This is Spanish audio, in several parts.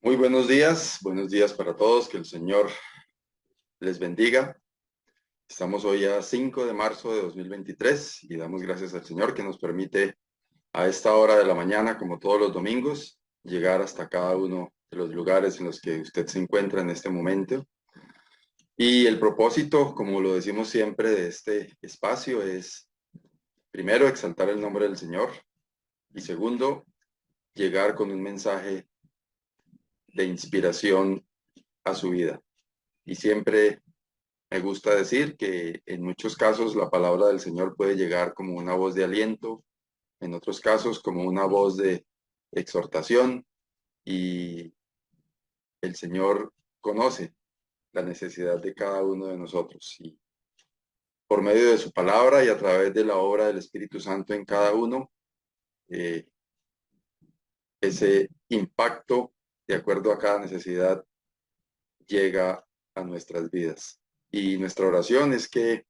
Muy buenos días para todos, que el Señor les bendiga. Estamos hoy a 5 de marzo de 2023 y damos gracias al Señor que nos permite a esta hora de la mañana, como todos los domingos, llegar hasta cada uno de los lugares en los que usted se encuentra en este momento. Y el propósito, como lo decimos siempre, de este espacio es, primero, exaltar el nombre del Señor y segundo, llegar con un mensaje de inspiración a su vida. Y siempre me gusta decir que en muchos casos la palabra del Señor puede llegar como una voz de aliento, en otros casos como una voz de exhortación, y el Señor conoce la necesidad de cada uno de nosotros. Y por medio de su palabra y a través de la obra del Espíritu Santo en cada uno, eh, ese impacto de acuerdo a cada necesidad llega a nuestras vidas. Y nuestra oración es que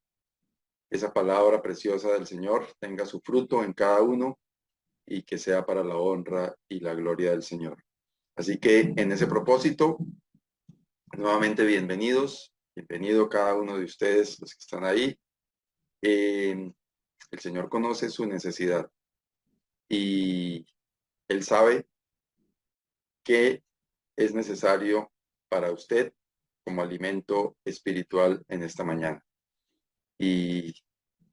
esa palabra preciosa del Señor tenga su fruto en cada uno y que sea para la honra y la gloria del Señor. Así que en ese propósito, nuevamente bienvenido cada uno de ustedes, los que están ahí. El Señor conoce su necesidad y Él sabe qué es necesario para usted como alimento espiritual en esta mañana. Y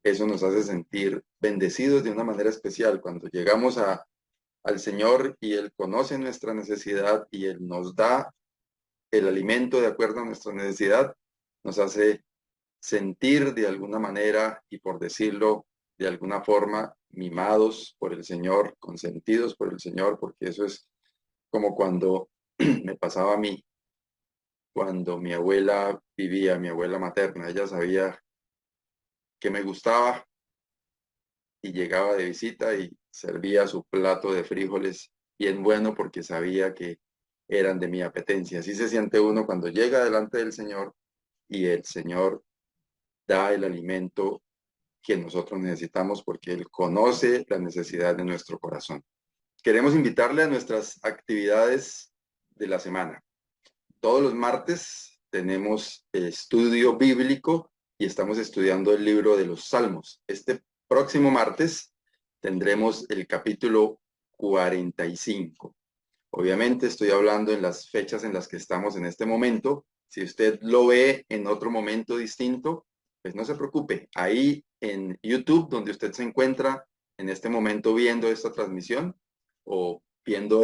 eso nos hace sentir bendecidos de una manera especial cuando llegamos al Señor y Él conoce nuestra necesidad y Él nos da el alimento de acuerdo a nuestra necesidad, nos hace sentir de alguna manera y por decirlo de alguna forma mimados por el Señor, consentidos por el Señor, porque eso es como cuando me pasaba a mí, cuando mi abuela vivía, mi abuela materna, ella sabía que me gustaba y llegaba de visita y servía su plato de frijoles bien bueno porque sabía que eran de mi apetencia. Así se siente uno cuando llega delante del Señor y el Señor da el alimento que nosotros necesitamos porque Él conoce la necesidad de nuestro corazón. Queremos invitarle a nuestras actividades de la semana. Todos los martes tenemos estudio bíblico y estamos estudiando el libro de los Salmos. Este próximo martes tendremos el capítulo 45. Obviamente estoy hablando en las fechas en las que estamos en este momento. Si usted lo ve en otro momento distinto, pues no se preocupe. Ahí en YouTube, donde usted se encuentra en este momento viendo esta transmisión o viendo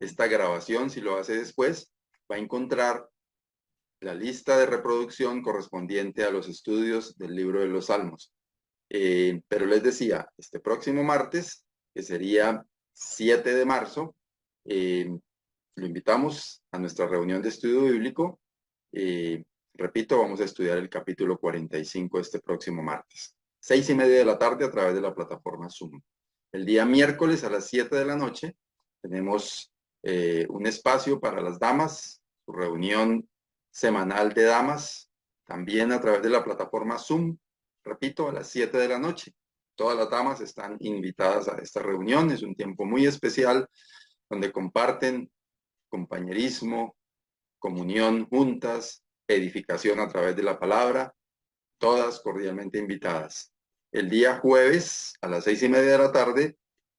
esta grabación, si lo hace después, va a encontrar la lista de reproducción correspondiente a los estudios del libro de los Salmos. Pero les decía, este próximo martes, que sería 7 de marzo, eh, lo invitamos a nuestra reunión de estudio bíblico. Repito, vamos a estudiar el capítulo 45 este próximo martes, 6:30 de la tarde a través de la plataforma Zoom. El día miércoles a las 7 de la noche tenemos un espacio para las damas, su reunión semanal de damas, también a través de la plataforma Zoom, repito, a las 7 de la noche. Todas las damas están invitadas a esta reunión, es un tiempo muy especial donde comparten compañerismo, comunión juntas, edificación a través de la palabra, todas cordialmente invitadas. El día jueves a las 6:30 de la tarde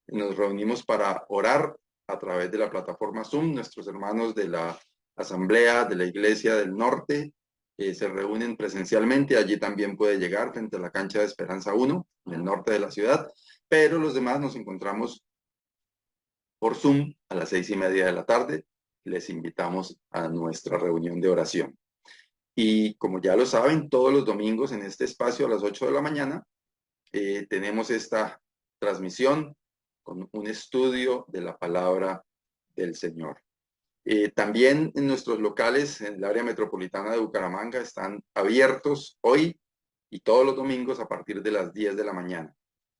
nos reunimos para orar a través de la plataforma Zoom. Nuestros hermanos de la Asamblea de la Iglesia del Norte se reúnen presencialmente. Allí también puede llegar frente a la cancha de Esperanza 1, en el norte de la ciudad, pero los demás nos encontramos por Zoom a las 6:30 de la tarde. Les invitamos a nuestra reunión de oración. Y como ya lo saben, todos los domingos en este espacio a las 8 de la mañana tenemos esta transmisión con un estudio de la palabra del Señor. También en nuestros locales en el área metropolitana de Bucaramanga están abiertos hoy y todos los domingos a partir de las 10 de la mañana.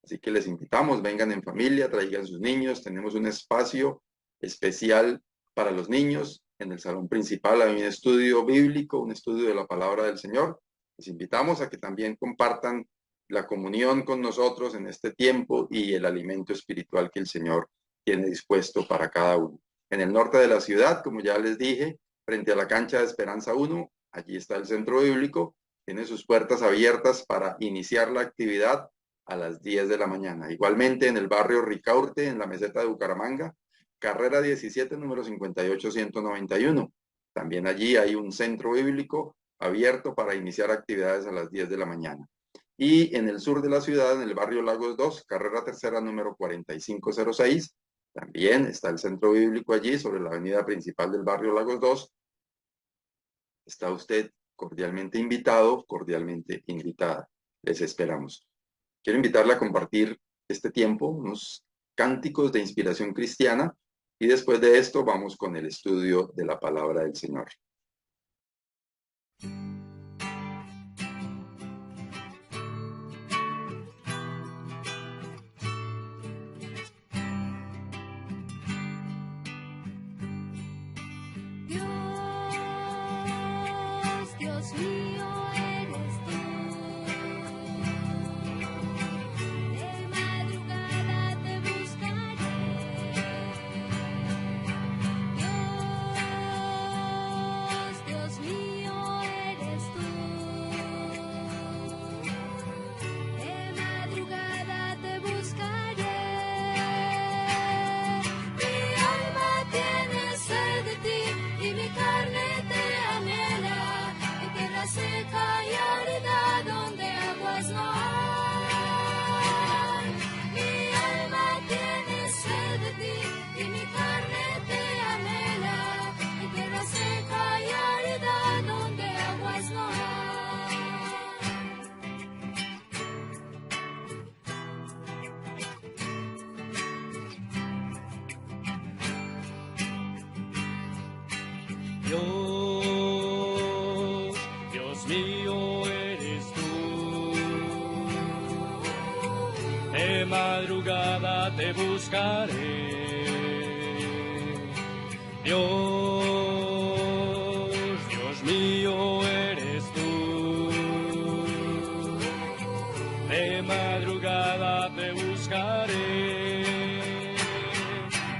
Así que les invitamos, vengan en familia, traigan sus niños. Tenemos un espacio especial para los niños. En el salón principal hay un estudio bíblico, un estudio de la palabra del Señor. Les invitamos a que también compartan la comunión con nosotros en este tiempo y el alimento espiritual que el Señor tiene dispuesto para cada uno. En el norte de la ciudad, como ya les dije, frente a la cancha de Esperanza 1, allí está el centro bíblico, tiene sus puertas abiertas para iniciar la actividad a las 10 de la mañana. Igualmente en el barrio Ricaurte, en la meseta de Bucaramanga, carrera 17, número 58191. También allí hay un centro bíblico abierto para iniciar actividades a las 10 de la mañana. Y en el sur de la ciudad, en el barrio Lagos 2, carrera tercera, número 4506, también está el centro bíblico allí, sobre la avenida principal del barrio Lagos 2. Está usted cordialmente invitado, cordialmente invitada. Les esperamos. Quiero invitarle a compartir este tiempo, unos cánticos de inspiración cristiana, y después de esto vamos con el estudio de la palabra del Señor. Dios mío eres tú, de madrugada te buscaré. Dios mío eres tú, de madrugada te buscaré. Mi alma tiene sed de ti y mi carne te anhela. Tierra seca y árida donde aguas no hay. Mi alma tiene sed de ti y mi carne te anhela. En tierra seca y árida donde aguas no hay. Dios mío eres tú, de madrugada te buscaré. Dios mío eres tú, de madrugada te buscaré.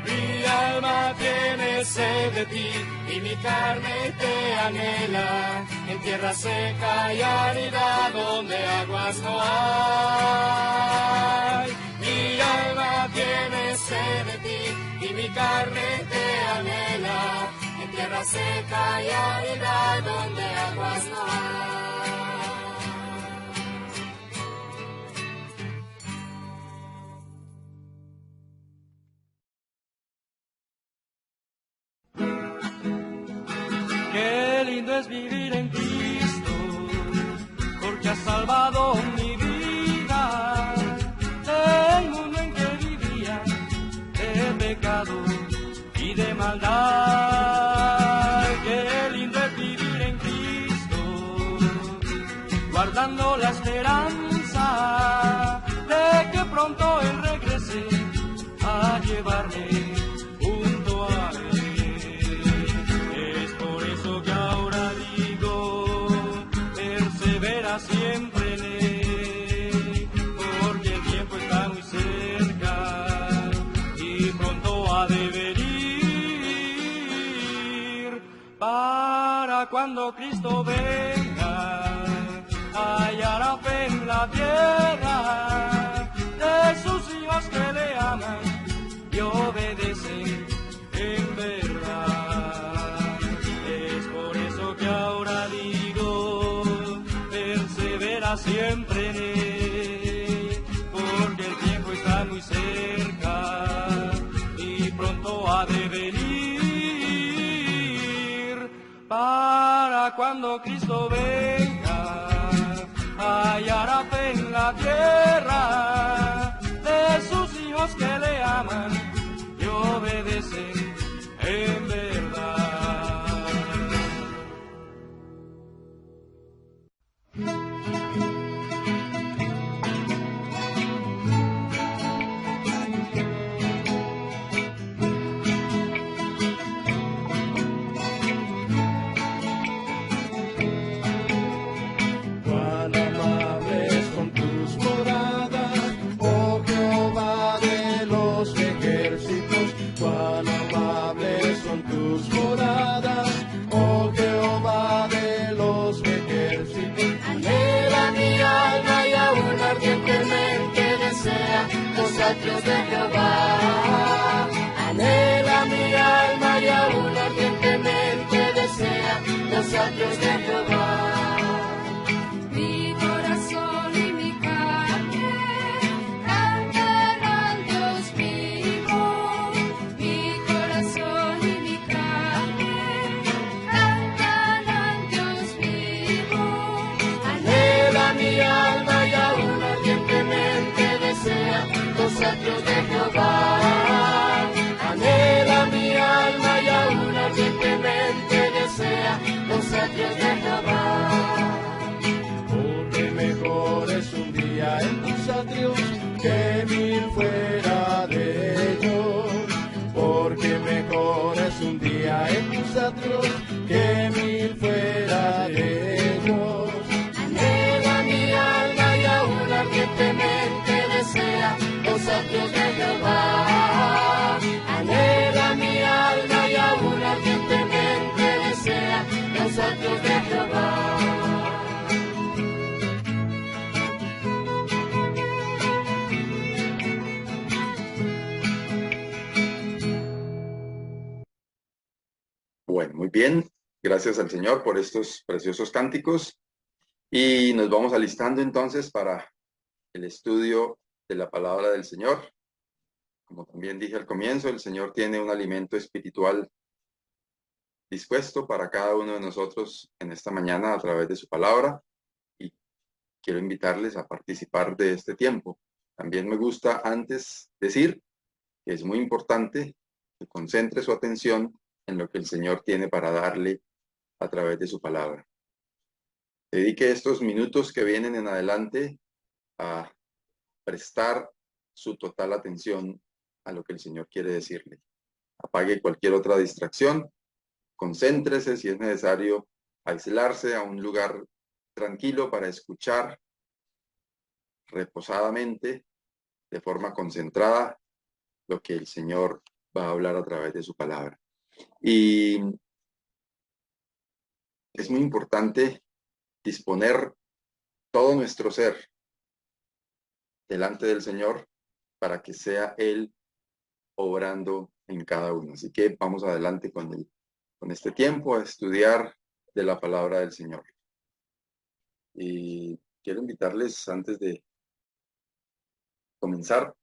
Mi alma tiene sed de ti y mi carne te anhela, en tierra seca y árida donde aguas no hay. Mi alma tiene sed de ti y mi carne te anhela, en tierra seca y árida donde aguas no hay. Qué lindo es vivir en Cristo, porque ha salvado mi vida del mundo en que vivía, de pecado y de maldad. Qué lindo es vivir en Cristo, guardando la esperanza de que pronto Él regrese a llevarme junto a Él. Siempre en él, porque el tiempo está muy cerca y pronto ha de venir. Para cuando Cristo venga, hallará fe en la tierra de sus hijos que le aman y obedecen en verdad. Es por eso que ahora digo, persevera siempre en él, porque el tiempo está muy cerca y pronto ha de venir. Para cuando Cristo venga, hallará fe en la tierra de sus hijos que le aman y obedecen en verdad. Los que Jehová. Anhela mi alma y aún ardientemente desea los atrios de Jehová. Mi corazón y mi carne cantan al Dios vivo. Mi corazón y mi carne cantan al Dios vivo. Anhela mi alma y aún ardientemente desea los atrios de Jehová. Anhela mi alma y aún ardientemente desea los atrios de Jehová. Porque mejor es un día en tus atrios que mil fuera de ellos. Porque mejor es un día en tus atrios que mil fuera de ellos. Anhela mi alma y aún ardientemente desea los atrios de Jehová. Anhela mi alma y aún ardientemente desea los atrios de Jehová. Bueno, muy bien. Gracias al Señor por estos preciosos cánticos. Y nos vamos alistando entonces para el estudio de la palabra del Señor. Como también dije al comienzo, el Señor tiene un alimento espiritual dispuesto para cada uno de nosotros en esta mañana a través de su palabra. Y quiero invitarles a participar de este tiempo. También me gusta antes decir que es muy importante que concentre su atención en lo que el Señor tiene para darle a través de su palabra. Dedique estos minutos que vienen en adelante a prestar su total atención a lo que el Señor quiere decirle. Apague cualquier otra distracción, concéntrese si es necesario aislarse a un lugar tranquilo para escuchar reposadamente, de forma concentrada, lo que el Señor va a hablar a través de su palabra. Y es muy importante disponer todo nuestro ser delante del Señor para que sea Él obrando en cada uno. Así que vamos adelante con este tiempo a estudiar de la palabra del Señor. Y quiero invitarles antes de comenzar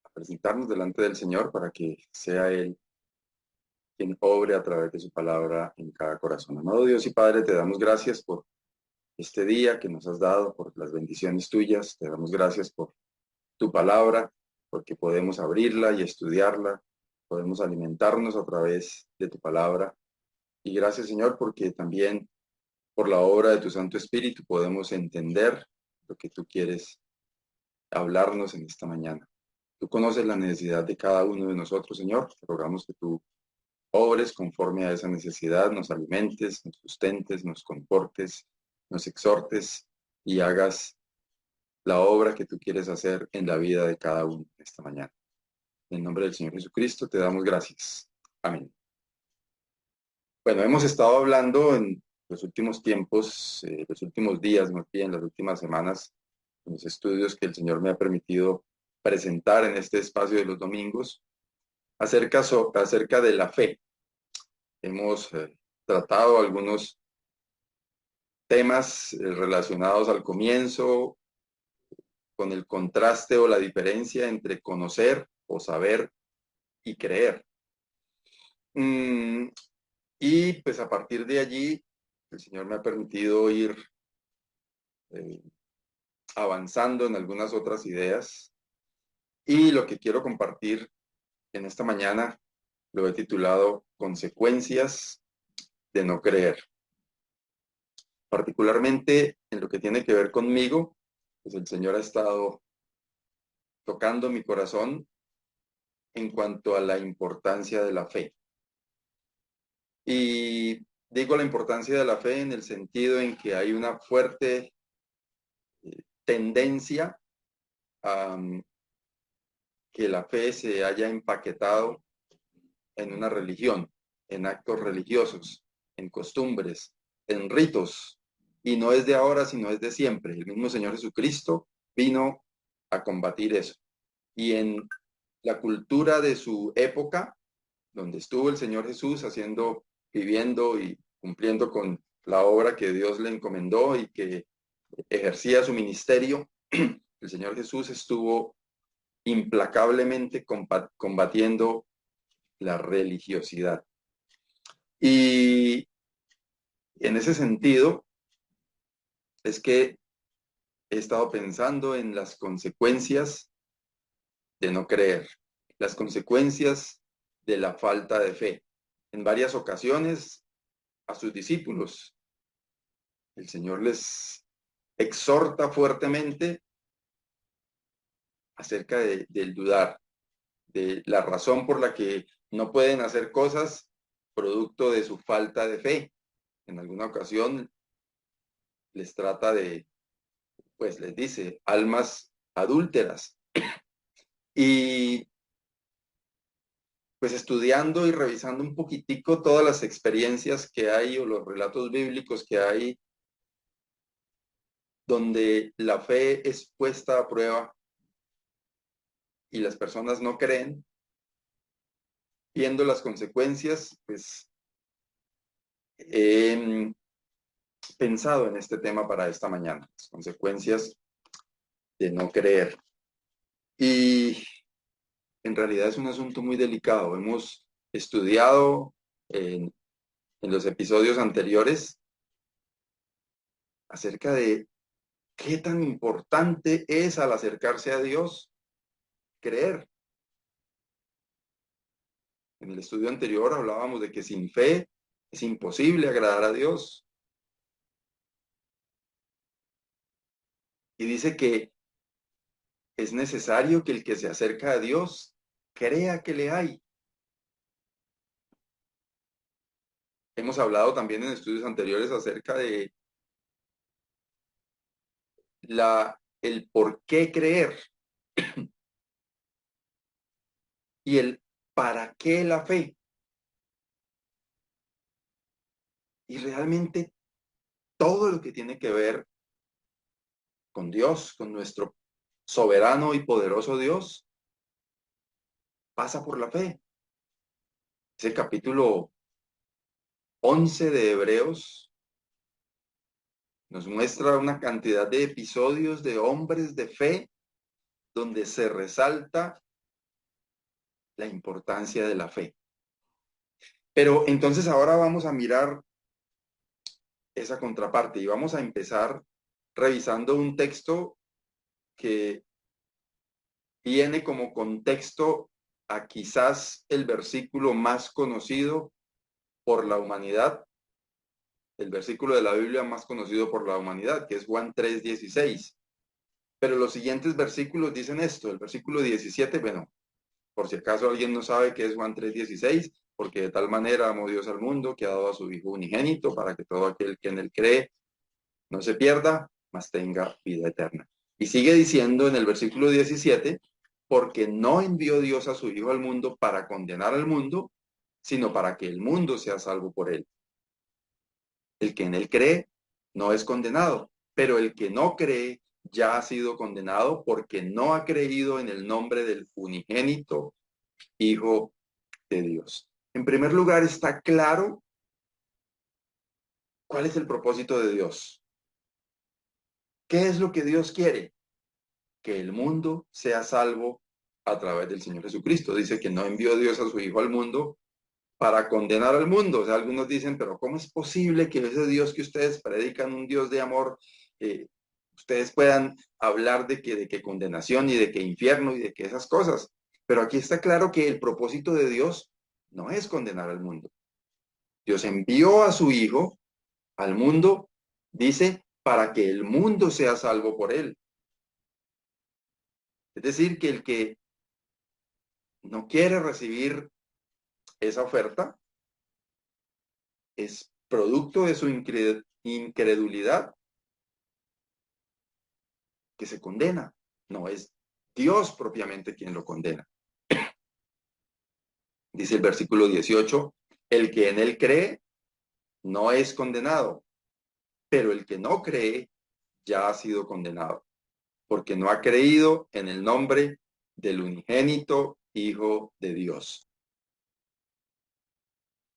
a presentarnos delante del Señor para que sea Él quien obre a través de su palabra en cada corazón. Amado Dios y Padre, te damos gracias por este día que nos has dado, por las bendiciones tuyas. Te damos gracias por tu palabra, porque podemos abrirla y estudiarla, podemos alimentarnos a través de tu palabra. Y gracias, Señor, porque también por la obra de tu Santo Espíritu podemos entender lo que tú quieres hablarnos en esta mañana. Tú conoces la necesidad de cada uno de nosotros, Señor. Te rogamos que tú obres conforme a esa necesidad, nos alimentes, nos sustentes, nos comportes, nos exhortes y hagas la obra que tú quieres hacer en la vida de cada uno esta mañana. En el nombre del Señor Jesucristo te damos gracias. Amén. Bueno, hemos estado hablando en los últimos tiempos, los últimos días, más bien, las últimas semanas, en los estudios que el Señor me ha permitido presentar en este espacio de los domingos, acerca de la fe. Hemos tratado algunos temas relacionados al comienzo con el contraste o la diferencia entre conocer o saber y creer. Y pues a partir de allí, el Señor me ha permitido ir avanzando en algunas otras ideas. Y lo que quiero compartir en esta mañana lo he titulado Consecuencias de no creer. Particularmente en lo que tiene que ver conmigo, pues el Señor ha estado tocando mi corazón en cuanto a la importancia de la fe. Y digo la importancia de la fe en el sentido en que hay una fuerte tendencia a que la fe se haya empaquetado en una religión, en actos religiosos, en costumbres, en ritos, y no es de ahora, sino es de siempre. El mismo Señor Jesucristo vino a combatir eso. y en la cultura de su época, donde estuvo el Señor Jesús viviendo y cumpliendo con la obra que Dios le encomendó y que ejercía su ministerio, el Señor Jesús estuvo implacablemente combatiendo la religiosidad. Y en ese sentido es que he estado pensando en las consecuencias de no creer, las consecuencias de la falta de fe. En varias ocasiones a sus discípulos, el Señor les exhorta fuertemente acerca del dudar, de la razón por la que no pueden hacer cosas producto de su falta de fe. En alguna ocasión les trata pues les dice, almas adúlteras. Y pues estudiando y revisando un poquitico todas las experiencias que hay o los relatos bíblicos que hay donde la fe es puesta a prueba y las personas no creen, viendo las consecuencias, pues he pensado en este tema para esta mañana, las consecuencias de no creer. Y en realidad es un asunto muy delicado. Hemos estudiado en los episodios anteriores acerca de qué tan importante es al acercarse a Dios creer. En el estudio anterior hablábamos de que sin fe es imposible agradar a Dios. Y dice que es necesario que el que se acerca a Dios crea que le hay. Hemos hablado también en estudios anteriores acerca de el por qué creer y el para qué la fe. Y realmente todo lo que tiene que ver con Dios, con nuestro soberano y poderoso Dios, pasa por la fe. Ese capítulo 11 de Hebreos nos muestra una cantidad de episodios de hombres de fe donde se resalta la importancia de la fe. Pero entonces ahora vamos a mirar esa contraparte y vamos a empezar revisando un texto que tiene como contexto a quizás el versículo más conocido por la humanidad, el versículo de la Biblia más conocido por la humanidad, que es Juan 3:16. Pero los siguientes versículos dicen esto, el versículo 17, bueno, por si acaso alguien no sabe qué es Juan 3:16, porque de tal manera amó Dios al mundo que ha dado a su Hijo unigénito para que todo aquel que en él cree no se pierda, mas tenga vida eterna. Y sigue diciendo en el versículo 17, porque no envió Dios a su Hijo al mundo para condenar al mundo, sino para que el mundo sea salvo por él. El que en él cree no es condenado, pero el que no cree ya ha sido condenado porque no ha creído en el nombre del unigénito Hijo de Dios. En primer lugar, está claro cuál es el propósito de Dios. ¿Qué es lo que Dios quiere? Que el mundo sea salvo a través del Señor Jesucristo. Dice que no envió Dios a su Hijo al mundo para condenar al mundo. O sea, algunos dicen, pero ¿cómo es posible que ese Dios que ustedes predican, un Dios de amor, ustedes puedan hablar de que condenación y de que infierno y de que esas cosas? Pero aquí está claro que el propósito de Dios no es condenar al mundo. Dios envió a su Hijo al mundo, dice, para que el mundo sea salvo por él. Es decir, que el que no quiere recibir esa oferta es producto de su incredulidad que se condena. No es Dios propiamente quien lo condena. Dice el versículo 18, el que en él cree no es condenado, pero el que no cree ya ha sido condenado, porque no ha creído en el nombre del unigénito Hijo de Dios.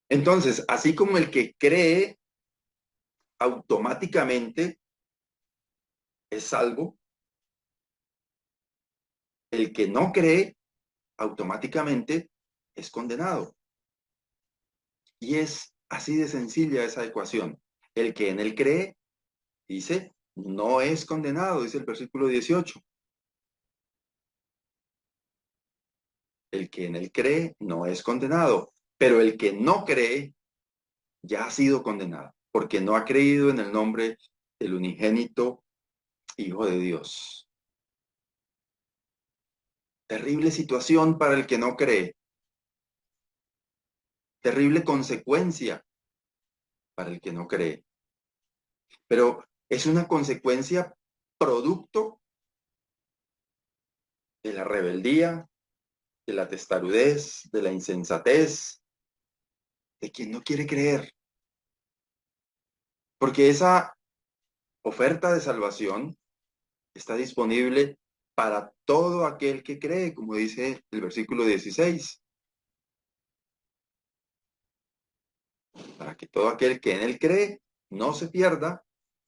Entonces, así como el que cree automáticamente es salvo, el que no cree automáticamente es condenado. Y es así de sencilla esa ecuación. El que en él cree, dice, no es condenado, dice el versículo 18. El que en él cree no es condenado, pero el que no cree ya ha sido condenado, porque no ha creído en el nombre del unigénito Hijo de Dios. Terrible situación para el que no cree. Terrible consecuencia para el que no cree. Pero es una consecuencia producto de la rebeldía, de la testarudez, de la insensatez, de quien no quiere creer. Porque esa oferta de salvación está disponible para todo aquel que cree, como dice el versículo 16. Para que todo aquel que en él cree no se pierda,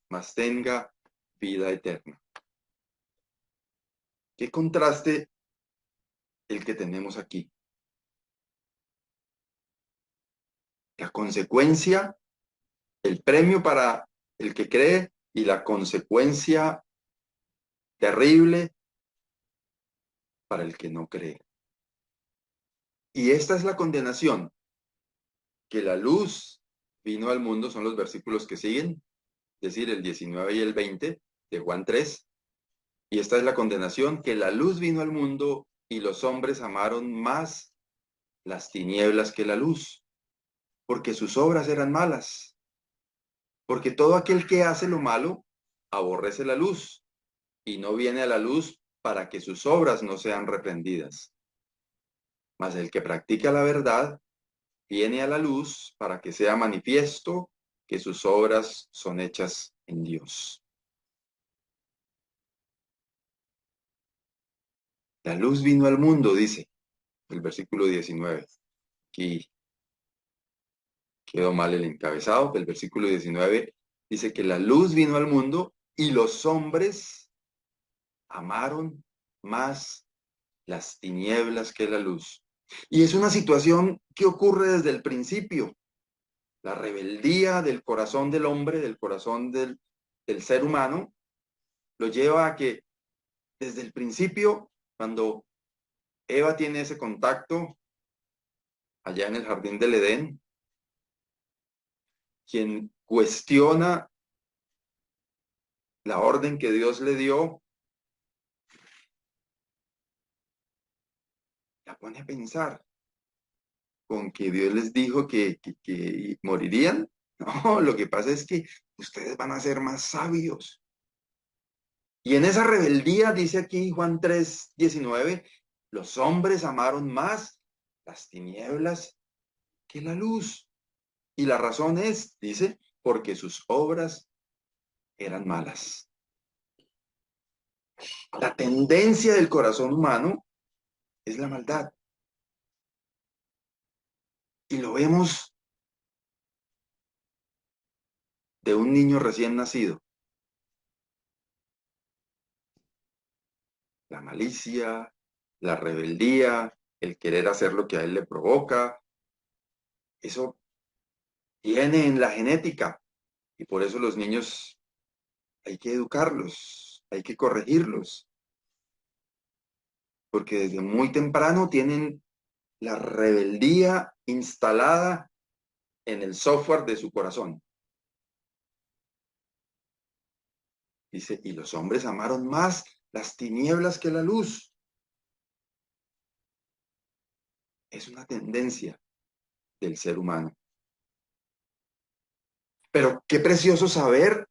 mas tenga vida eterna. Qué contraste el que tenemos aquí. La consecuencia, el premio para el que cree y la consecuencia terrible para el que no cree. Y esta es la condenación, que la luz vino al mundo, son los versículos que siguen, es decir, el 19 y el 20 de Juan 3. Y esta es la condenación, que la luz vino al mundo y los hombres amaron más las tinieblas que la luz, porque sus obras eran malas. Porque todo aquel que hace lo malo aborrece la luz y no viene a la luz para que sus obras no sean reprendidas. Mas el que practica la verdad viene a la luz para que sea manifiesto que sus obras son hechas en Dios. La luz vino al mundo, dice el versículo 19. Aquí quedó mal el encabezado, que el versículo 19 dice que la luz vino al mundo y los hombres amaron más las tinieblas que la luz. Y es una situación que ocurre desde el principio. La rebeldía del corazón del hombre, del corazón del ser humano, lo lleva a que desde el principio, cuando Eva tiene ese contacto allá en el jardín del Edén, quien cuestiona la orden que Dios le dio, la pone a pensar con que Dios les dijo que morirían. No, lo que pasa es que ustedes van a ser más sabios. Y en esa rebeldía, dice aquí Juan 3:19, los hombres amaron más las tinieblas que la luz. Y la razón es, dice, porque sus obras eran malas. La tendencia del corazón humano es la maldad. Y lo vemos de un niño recién nacido. La malicia, la rebeldía, el querer hacer lo que a él le provoca, eso viene en la genética. Y por eso los niños hay que educarlos, hay que corregirlos. Porque desde muy temprano tienen la rebeldía instalada en el software de su corazón. Dice, y los hombres amaron más las tinieblas que la luz. Es una tendencia del ser humano. Pero qué precioso saber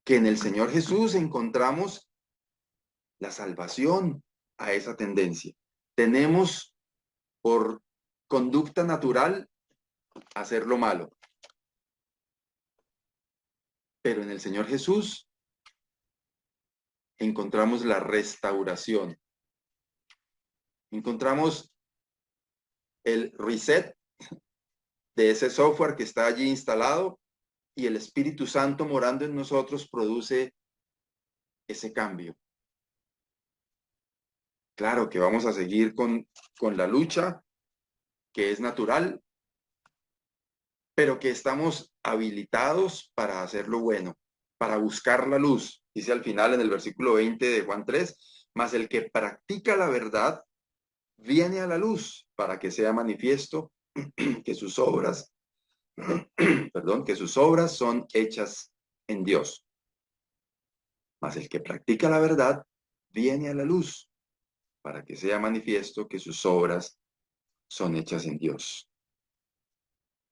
que en el Señor Jesús encontramos la salvación a esa tendencia. Tenemos por conducta natural hacer lo malo. Pero en el Señor Jesús encontramos la restauración. Encontramos el reset de ese software que está allí instalado y el Espíritu Santo morando en nosotros produce ese cambio. Claro que vamos a seguir con la lucha, que es natural, pero que estamos habilitados para hacer lo bueno, para buscar la luz. Dice al final en el versículo 20 de Juan 3, mas el que practica la verdad viene a la luz para que sea manifiesto que sus obras, perdón, que sus obras son hechas en Dios. Mas el que practica la verdad viene a la luz para que sea manifiesto que sus obras son hechas en Dios.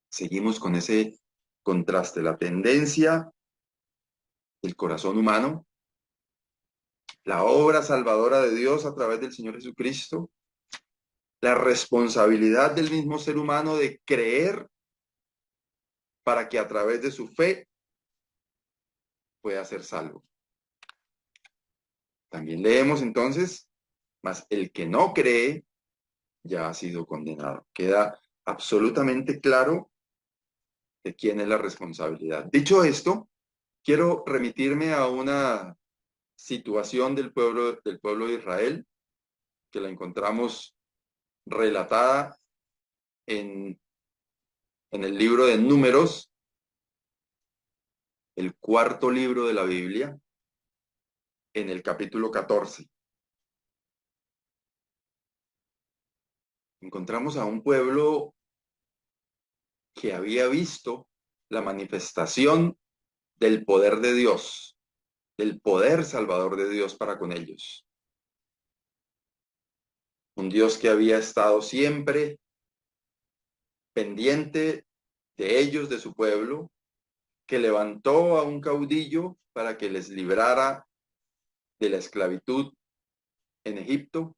Seguimos con ese contraste, la tendencia del corazón humano, la obra salvadora de Dios a través del Señor Jesucristo, la responsabilidad del mismo ser humano de creer para que a través de su fe pueda ser salvo. También leemos entonces, mas el que no cree ya ha sido condenado. Queda absolutamente claro de quién es la responsabilidad. Dicho esto, quiero remitirme a una situación del pueblo de Israel, que la encontramos relatada en el libro de Números, el cuarto libro de la Biblia, en el capítulo 14. Encontramos a un pueblo que había visto la manifestación del poder de Dios, del poder salvador de Dios para con ellos. Un Dios que había estado siempre pendiente de ellos, de su pueblo, que levantó a un caudillo para que les librara de la esclavitud en Egipto,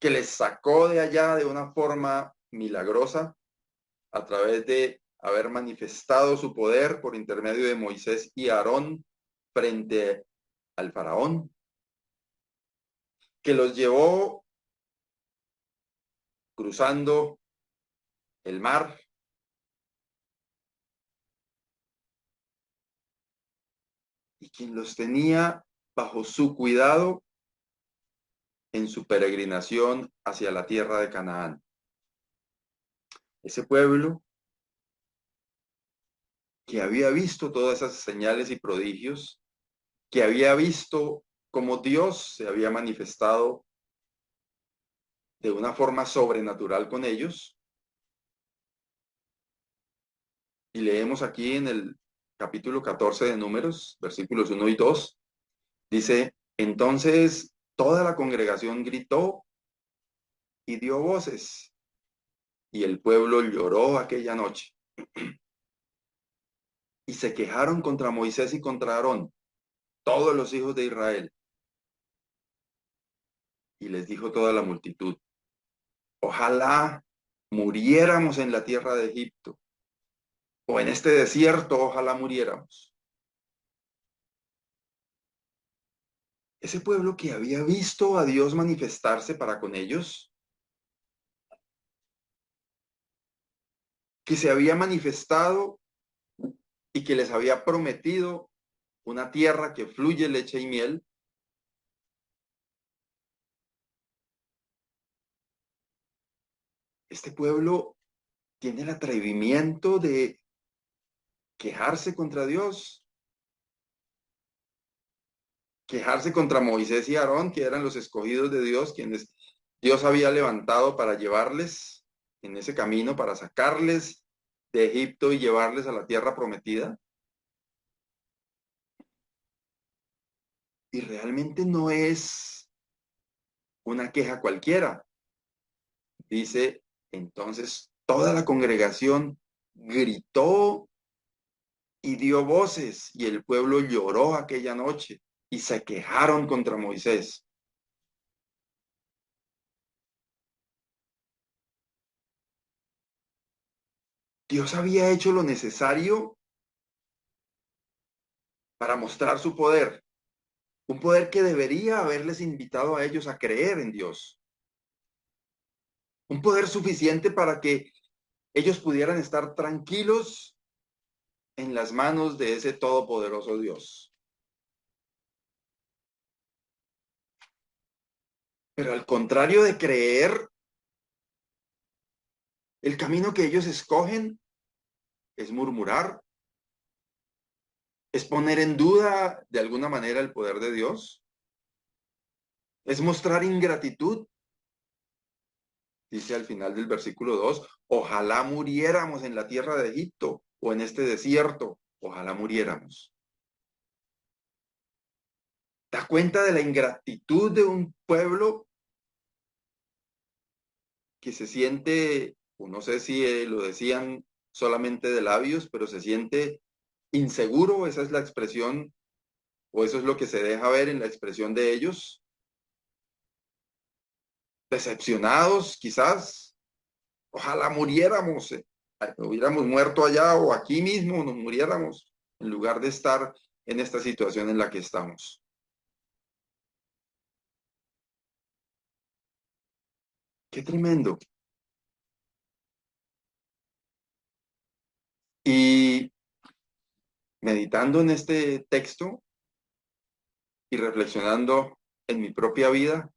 que les sacó de allá de una forma milagrosa a través de haber manifestado su poder por intermedio de Moisés y Aarón frente al faraón, que los llevó cruzando el mar, y quien los tenía bajo su cuidado en su peregrinación hacia la tierra de Canaán. Ese pueblo que había visto todas esas señales y prodigios, que había visto cómo Dios se había manifestado de una forma sobrenatural con ellos. Y leemos aquí en el capítulo 14 de Números, versículos 1 y 2, dice, entonces toda la congregación gritó y dio voces, y el pueblo lloró aquella noche. Y se quejaron contra Moisés y contra Aarón, todos los hijos de Israel. Y les dijo toda la multitud, ojalá muriéramos en la tierra de Egipto, o en este desierto, ojalá muriéramos. Ese pueblo que había visto a Dios manifestarse para con ellos, que se había manifestado y que les había prometido una tierra que fluye leche y miel, este pueblo tiene el atrevimiento de quejarse contra Dios, quejarse contra Moisés y Aarón, que eran los escogidos de Dios, quienes Dios había levantado para llevarles en ese camino, para sacarles de Egipto y llevarles a la tierra prometida. Y realmente no es una queja cualquiera. Dice, entonces toda la congregación gritó y dio voces, y el pueblo lloró aquella noche y se quejaron contra Moisés. Dios había hecho lo necesario para mostrar su poder, un poder que debería haberles invitado a ellos a creer en Dios. un poder suficiente para que ellos pudieran estar tranquilos en las manos de ese todopoderoso Dios. Pero al contrario de creer, el camino que ellos escogen es murmurar, es poner en duda de alguna manera el poder de Dios, es mostrar ingratitud. Dice al final del versículo 2, ojalá muriéramos en la tierra de Egipto o en este desierto, ojalá muriéramos. Da cuenta de la ingratitud de un pueblo que se siente, o no sé si lo decían solamente de labios, pero se siente inseguro, esa es la expresión, o eso es lo que se deja ver en la expresión de ellos, decepcionados quizás, ojalá muriéramos, hubiéramos muerto allá o aquí mismo nos muriéramos, en lugar de estar en esta situación en la que estamos. Qué tremendo. Y meditando en este texto y reflexionando en mi propia vida,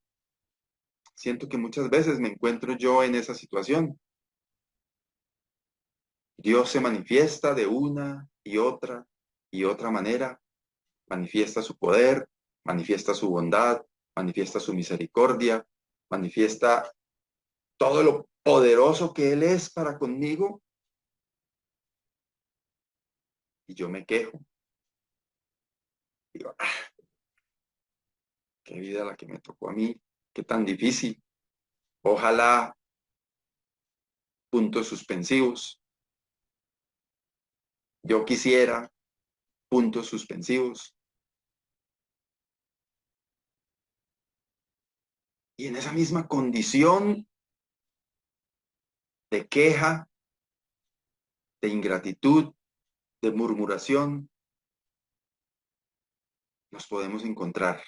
siento que muchas veces me encuentro yo en esa situación. Dios se manifiesta de una y otra manera, manifiesta su poder, manifiesta su bondad, manifiesta su misericordia, manifiesta todo lo poderoso que Él es para conmigo, y yo me quejo. Digo, qué vida la que me tocó a mí, qué tan difícil. Ojalá, puntos suspensivos. Yo quisiera, puntos suspensivos. Y en esa misma condición de queja, de ingratitud, de murmuración, nos podemos encontrar.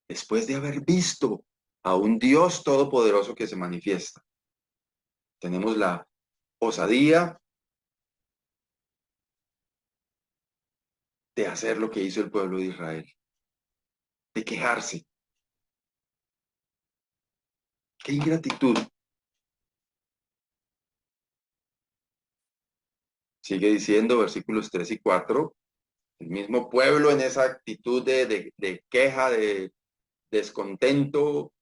Después de haber visto a un Dios todopoderoso que se manifiesta, tenemos la osadía de hacer lo que hizo el pueblo de Israel, de quejarse. ¡Qué ingratitud! Sigue diciendo versículos 3 y 4, el mismo pueblo en esa actitud de queja, de descontento.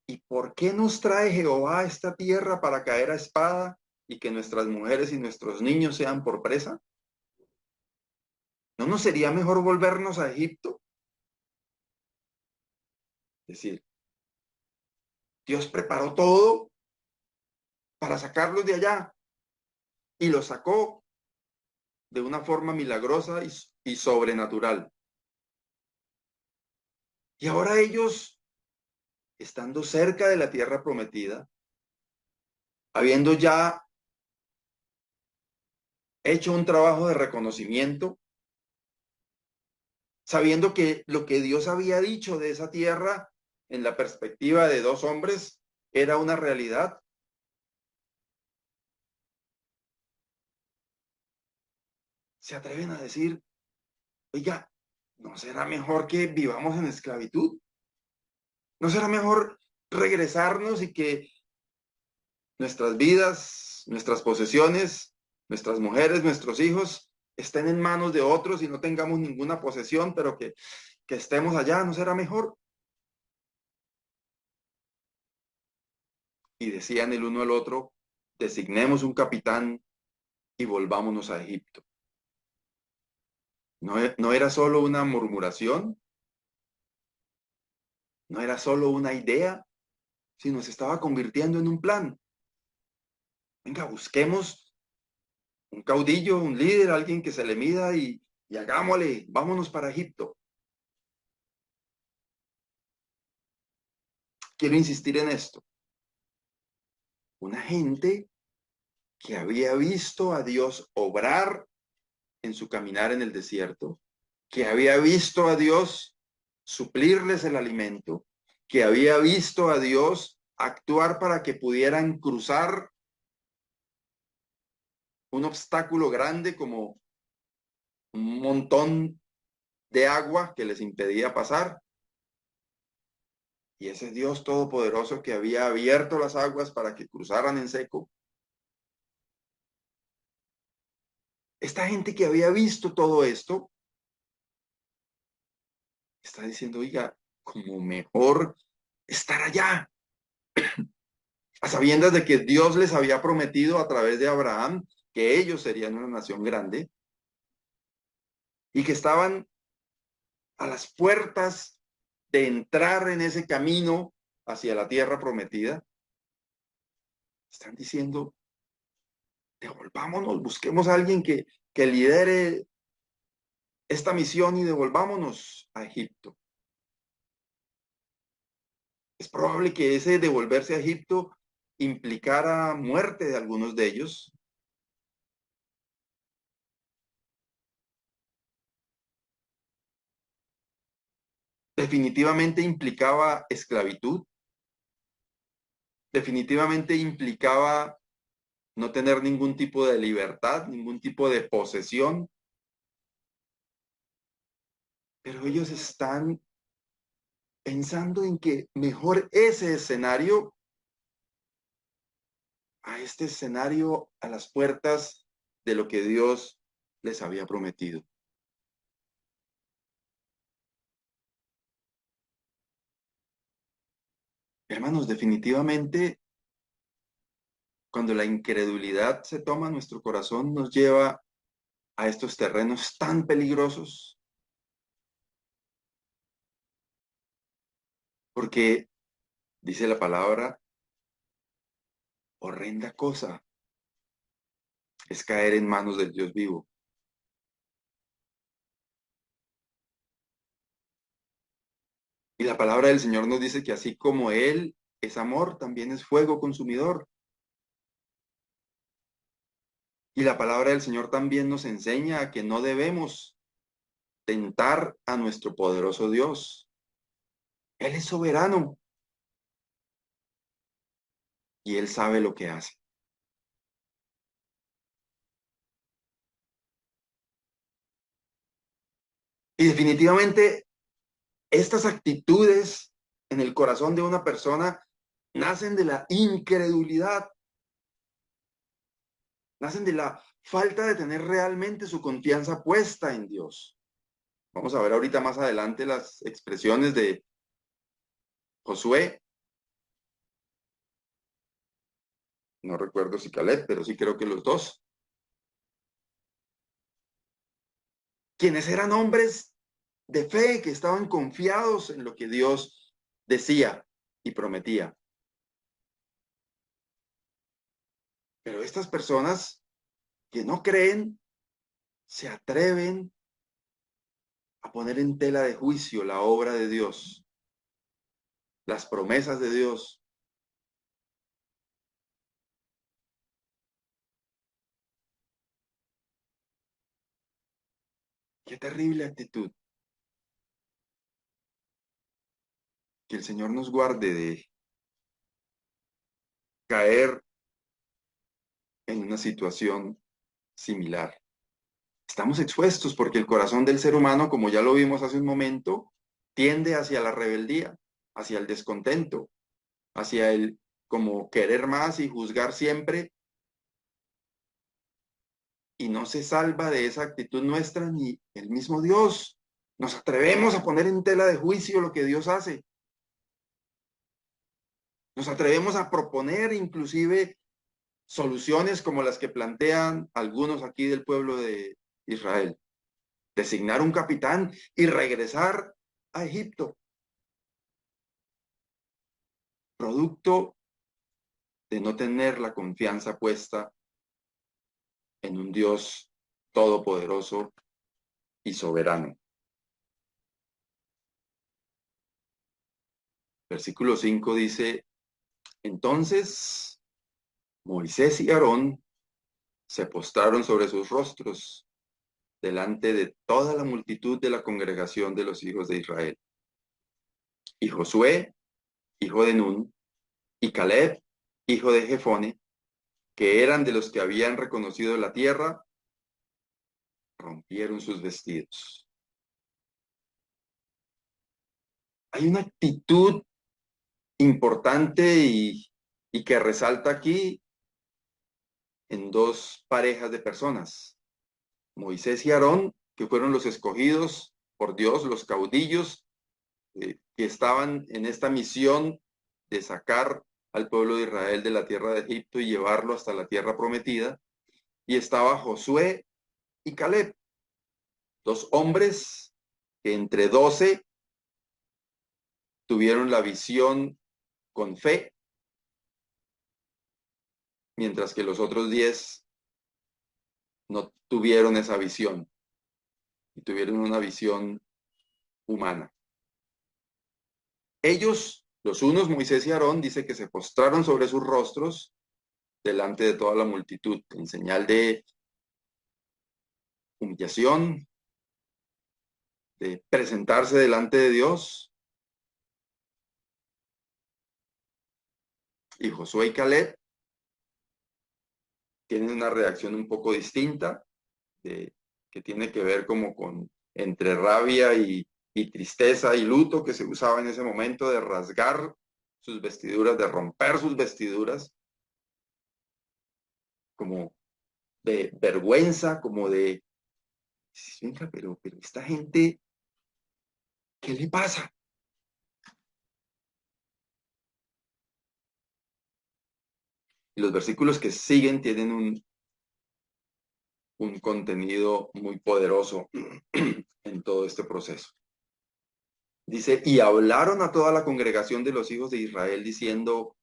¿Y por qué nos trae Jehová a esta tierra para caer a espada y que nuestras mujeres y nuestros niños sean por presa? ¿No nos sería mejor volvernos a Egipto? Es decir, Dios preparó todo para sacarlos de allá y los sacó de una forma milagrosa y sobrenatural. Y ahora ellos, estando cerca de la tierra prometida, habiendo ya hecho un trabajo de reconocimiento, sabiendo que lo que Dios había dicho de esa tierra en la perspectiva de dos hombres era una realidad, se atreven a decir, oiga, ¿no será mejor que vivamos en esclavitud? ¿No será mejor regresarnos y que nuestras vidas, nuestras posesiones, nuestras mujeres, nuestros hijos estén en manos de otros y no tengamos ninguna posesión, pero que estemos allá? ¿No será mejor? Y decían el uno al otro, designemos un capitán y volvámonos a Egipto. No era solo una murmuración, no era solo una idea, sino se estaba convirtiendo en un plan. Venga, busquemos un caudillo, un líder, alguien que se le mida y hagámosle, vámonos para Egipto. Quiero insistir en esto. Una gente que había visto a Dios obrar en su caminar en el desierto, que había visto a Dios suplirles el alimento, que había visto a Dios actuar para que pudieran cruzar un obstáculo grande como un montón de agua que les impedía pasar. Y ese Dios todopoderoso que había abierto las aguas para que cruzaran en seco. Esta gente que había visto todo esto está diciendo, oiga, como mejor estar allá, a sabiendas de que Dios les había prometido a través de Abraham que ellos serían una nación grande y que estaban a las puertas de entrar en ese camino hacia la tierra prometida. Están diciendo, devolvámonos, busquemos a alguien que lidere esta misión y devolvámonos a Egipto. Es probable que ese devolverse a Egipto implicara muerte de algunos de ellos. Definitivamente implicaba esclavitud. Definitivamente implicaba no tener ningún tipo de libertad, ningún tipo de posesión. Pero ellos están pensando en que mejor ese escenario a este escenario a las puertas de lo que Dios les había prometido. Hermanos, definitivamente, cuando la incredulidad se toma nuestro corazón, nos lleva a estos terrenos tan peligrosos, porque dice la palabra, horrenda cosa es caer en manos del Dios vivo. Y la palabra del Señor nos dice que así como Él es amor, también es fuego consumidor. Y la palabra del Señor también nos enseña a que no debemos tentar a nuestro poderoso Dios. Él es soberano y Él sabe lo que hace. Y definitivamente estas actitudes en el corazón de una persona nacen de la incredulidad, nacen de la falta de tener realmente su confianza puesta en Dios. Vamos a ver ahorita más adelante las expresiones de Josué. No recuerdo si Caleb, pero sí creo que los dos. Quienes eran hombres de fe, que estaban confiados en lo que Dios decía y prometía. Pero estas personas que no creen, se atreven a poner en tela de juicio la obra de Dios, las promesas de Dios. Qué terrible actitud. Que el Señor nos guarde de caer en una situación similar. Estamos expuestos porque el corazón del ser humano, como ya lo vimos hace un momento, tiende hacia la rebeldía, hacia el descontento, hacia el como querer más y juzgar siempre, y no se salva de esa actitud nuestra ni el mismo Dios. Nos atrevemos a poner en tela de juicio lo que Dios hace. Nos atrevemos a proponer inclusive soluciones como las que plantean algunos aquí del pueblo de Israel. Designar un capitán y regresar a Egipto. Producto de no tener la confianza puesta en un Dios todopoderoso y soberano. Versículo 5 dice, entonces Moisés y Aarón se postraron sobre sus rostros delante de toda la multitud de la congregación de los hijos de Israel. Y Josué hijo de Nun, y Caleb, hijo de Jefone, que eran de los que habían reconocido la tierra, rompieron sus vestidos. Hay una actitud importante y que resalta aquí en dos parejas de personas, Moisés y Aarón, que fueron los escogidos por Dios, los caudillos que estaban en esta misión de sacar al pueblo de Israel de la tierra de Egipto y llevarlo hasta la tierra prometida. Y estaba Josué y Caleb, dos hombres que entre 12 tuvieron la visión con fe, mientras que los otros 10 no tuvieron esa visión y tuvieron una visión humana. Ellos, los unos, Moisés y Aarón, dice que se postraron sobre sus rostros delante de toda la multitud, en señal de humillación, de presentarse delante de Dios. Y Josué y Caleb tienen una reacción un poco distinta, que tiene que ver como con entre rabia y tristeza y luto que se usaba en ese momento, de rasgar sus vestiduras, de romper sus vestiduras, como de vergüenza, como de, venga, pero esta gente, ¿qué le pasa? Y los versículos que siguen tienen un contenido muy poderoso en todo este proceso. Dice, y hablaron a toda la congregación de los hijos de Israel diciendo,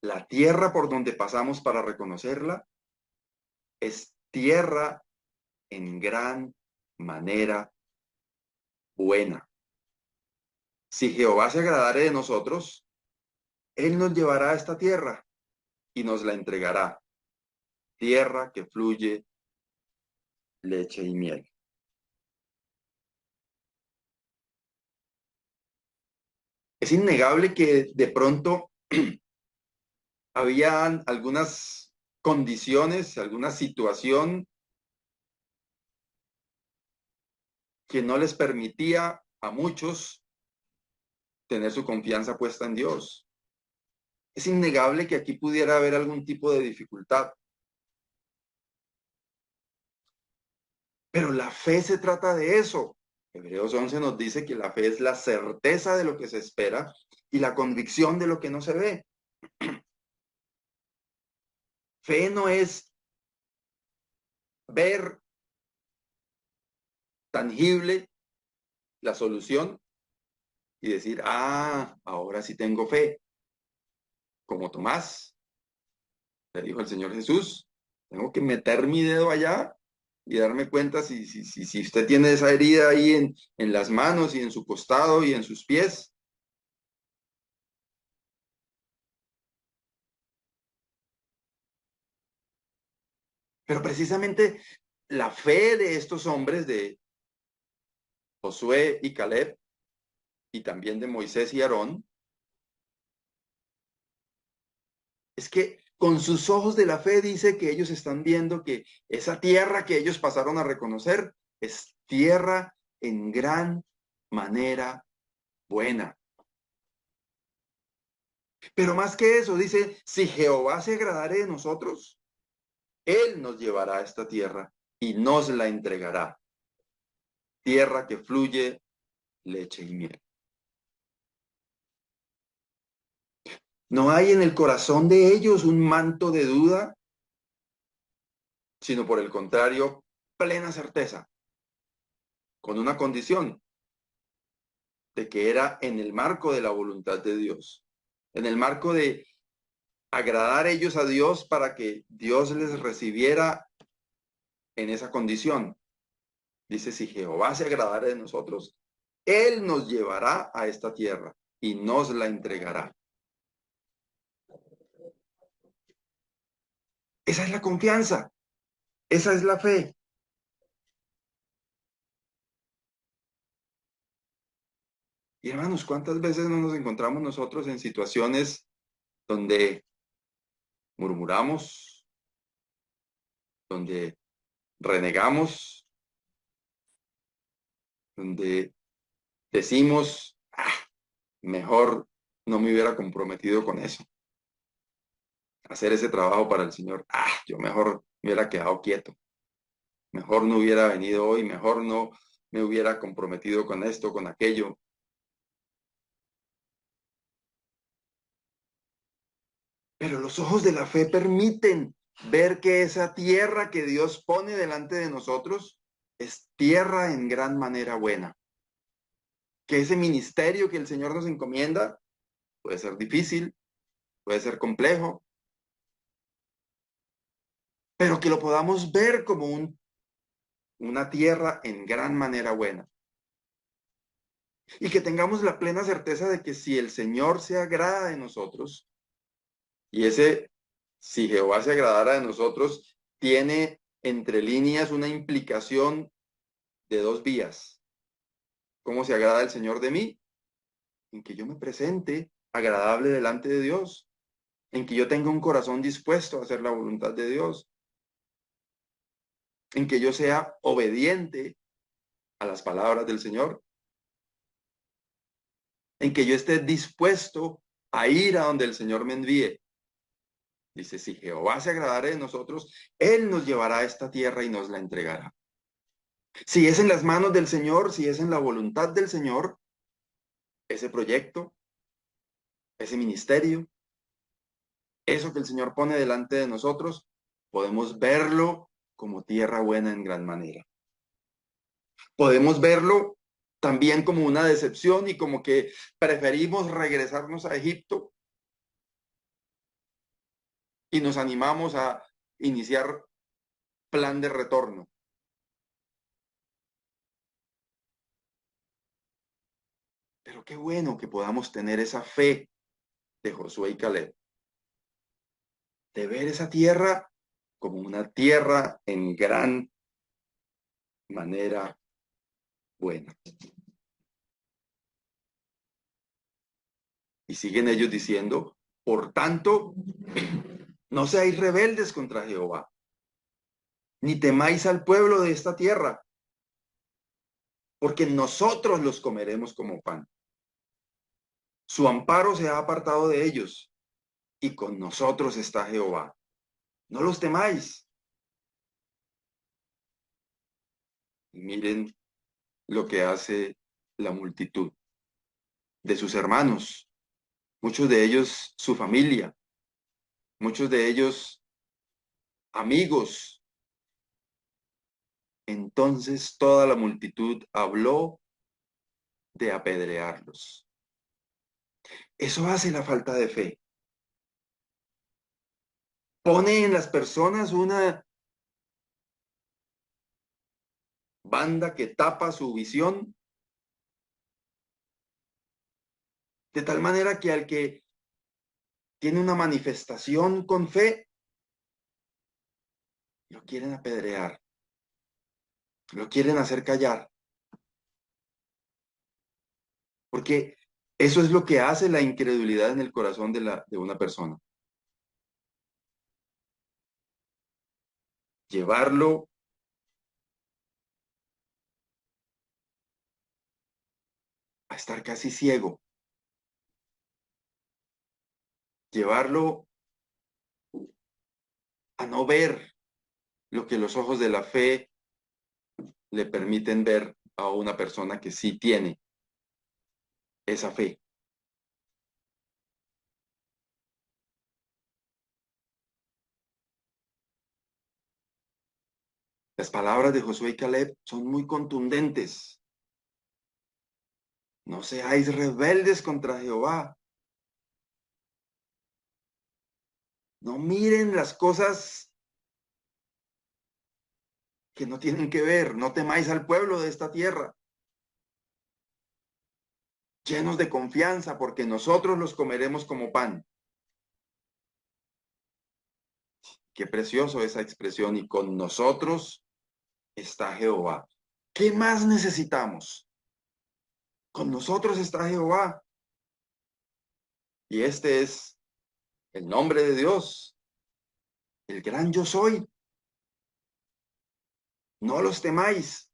la tierra por donde pasamos para reconocerla es tierra en gran manera buena. Si Jehová se agradare de nosotros, Él nos llevará a esta tierra y nos la entregará. Tierra que fluye leche y miel. Es innegable que de pronto habían algunas condiciones, alguna situación que no les permitía a muchos tener su confianza puesta en Dios. Es innegable que aquí pudiera haber algún tipo de dificultad. Pero la fe se trata de eso. Hebreos 11 nos dice que la fe es la certeza de lo que se espera y la convicción de lo que no se ve. Fe no es ver tangible la solución y decir, ahora sí tengo fe. Como Tomás, le dijo el Señor Jesús, tengo que meter mi dedo allá y darme cuenta si usted tiene esa herida ahí en las manos y en su costado y en sus pies. Pero precisamente la fe de estos hombres, de Josué y Caleb, y también de Moisés y Aarón, es que con sus ojos de la fe dice que ellos están viendo que esa tierra que ellos pasaron a reconocer es tierra en gran manera buena. Pero más que eso, dice, si Jehová se agradare de nosotros, Él nos llevará a esta tierra y nos la entregará. Tierra que fluye leche y miel. No hay en el corazón de ellos un manto de duda, sino por el contrario, plena certeza, con una condición, de que era en el marco de la voluntad de Dios, en el marco de agradar ellos a Dios para que Dios les recibiera en esa condición. Dice, si Jehová se agradara de nosotros, Él nos llevará a esta tierra y nos la entregará. Esa es la confianza, esa es la fe. Y hermanos, ¿cuántas veces no nos encontramos nosotros en situaciones donde murmuramos, donde renegamos, donde decimos, mejor no me hubiera comprometido con eso, hacer ese trabajo para el Señor? Yo mejor me hubiera quedado quieto, mejor no hubiera venido hoy, mejor no me hubiera comprometido con esto, con aquello. Pero los ojos de la fe permiten ver que esa tierra que Dios pone delante de nosotros es tierra en gran manera buena. Que ese ministerio que el Señor nos encomienda puede ser difícil, puede ser complejo, pero que lo podamos ver como una tierra en gran manera buena. Y que tengamos la plena certeza de que si el Señor se agrada de nosotros, y si Jehová se agradara de nosotros, tiene entre líneas una implicación de dos vías. ¿Cómo se agrada el Señor de mí? En que yo me presente agradable delante de Dios, en que yo tenga un corazón dispuesto a hacer la voluntad de Dios, en que yo sea obediente a las palabras del Señor, en que yo esté dispuesto a ir a donde el Señor me envíe. Dice, si Jehová se agradare de nosotros, Él nos llevará a esta tierra y nos la entregará. Si es en las manos del Señor, si es en la voluntad del Señor, ese proyecto, ese ministerio, eso que el Señor pone delante de nosotros, podemos verlo como tierra buena en gran manera. Podemos verlo también como una decepción y como que preferimos regresarnos a Egipto y nos animamos a iniciar plan de retorno. Pero qué bueno que podamos tener esa fe de Josué y Caleb, de ver esa tierra como una tierra en gran manera buena. Y siguen ellos diciendo, por tanto, no seáis rebeldes contra Jehová, ni temáis al pueblo de esta tierra, porque nosotros los comeremos como pan. Su amparo se ha apartado de ellos, y con nosotros está Jehová. No los temáis. Y miren lo que hace la multitud de sus hermanos, muchos de ellos su familia, muchos de ellos amigos. Entonces toda la multitud habló de apedrearlos. Eso hace la falta de fe. Pone en las personas una banda que tapa su visión, de tal manera que al que tiene una manifestación con fe, lo quieren apedrear, lo quieren hacer callar. Porque eso es lo que hace la incredulidad en el corazón de una persona. Llevarlo a estar casi ciego. Llevarlo a no ver lo que los ojos de la fe le permiten ver a una persona que sí tiene esa fe. Las palabras de Josué y Caleb son muy contundentes. No seáis rebeldes contra Jehová. No miren las cosas que no tienen que ver. No temáis al pueblo de esta tierra. Llenos de confianza, porque nosotros los comeremos como pan. Qué precioso esa expresión. Y con nosotros está Jehová. ¿Qué más necesitamos? Con nosotros está Jehová. Y este es el nombre de Dios, el gran yo soy. No los temáis.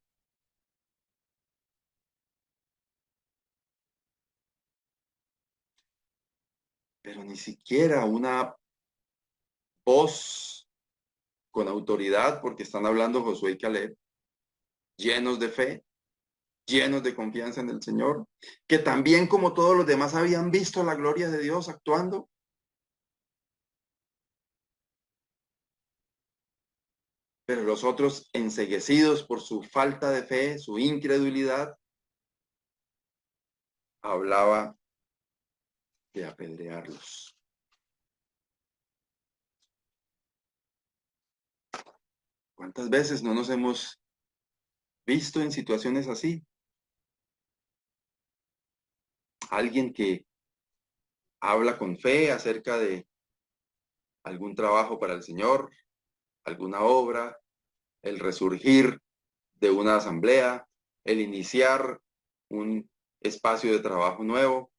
Pero ni siquiera una voz con autoridad, porque están hablando Josué y Caleb, llenos de fe, llenos de confianza en el Señor, que también como todos los demás habían visto la gloria de Dios actuando. Pero los otros, enceguecidos por su falta de fe, su incredulidad, hablaba de apedrearlos. ¿Cuántas veces no nos hemos visto en situaciones así? Alguien que habla con fe acerca de algún trabajo para el Señor, alguna obra, el resurgir de una asamblea, el iniciar un espacio de trabajo nuevo.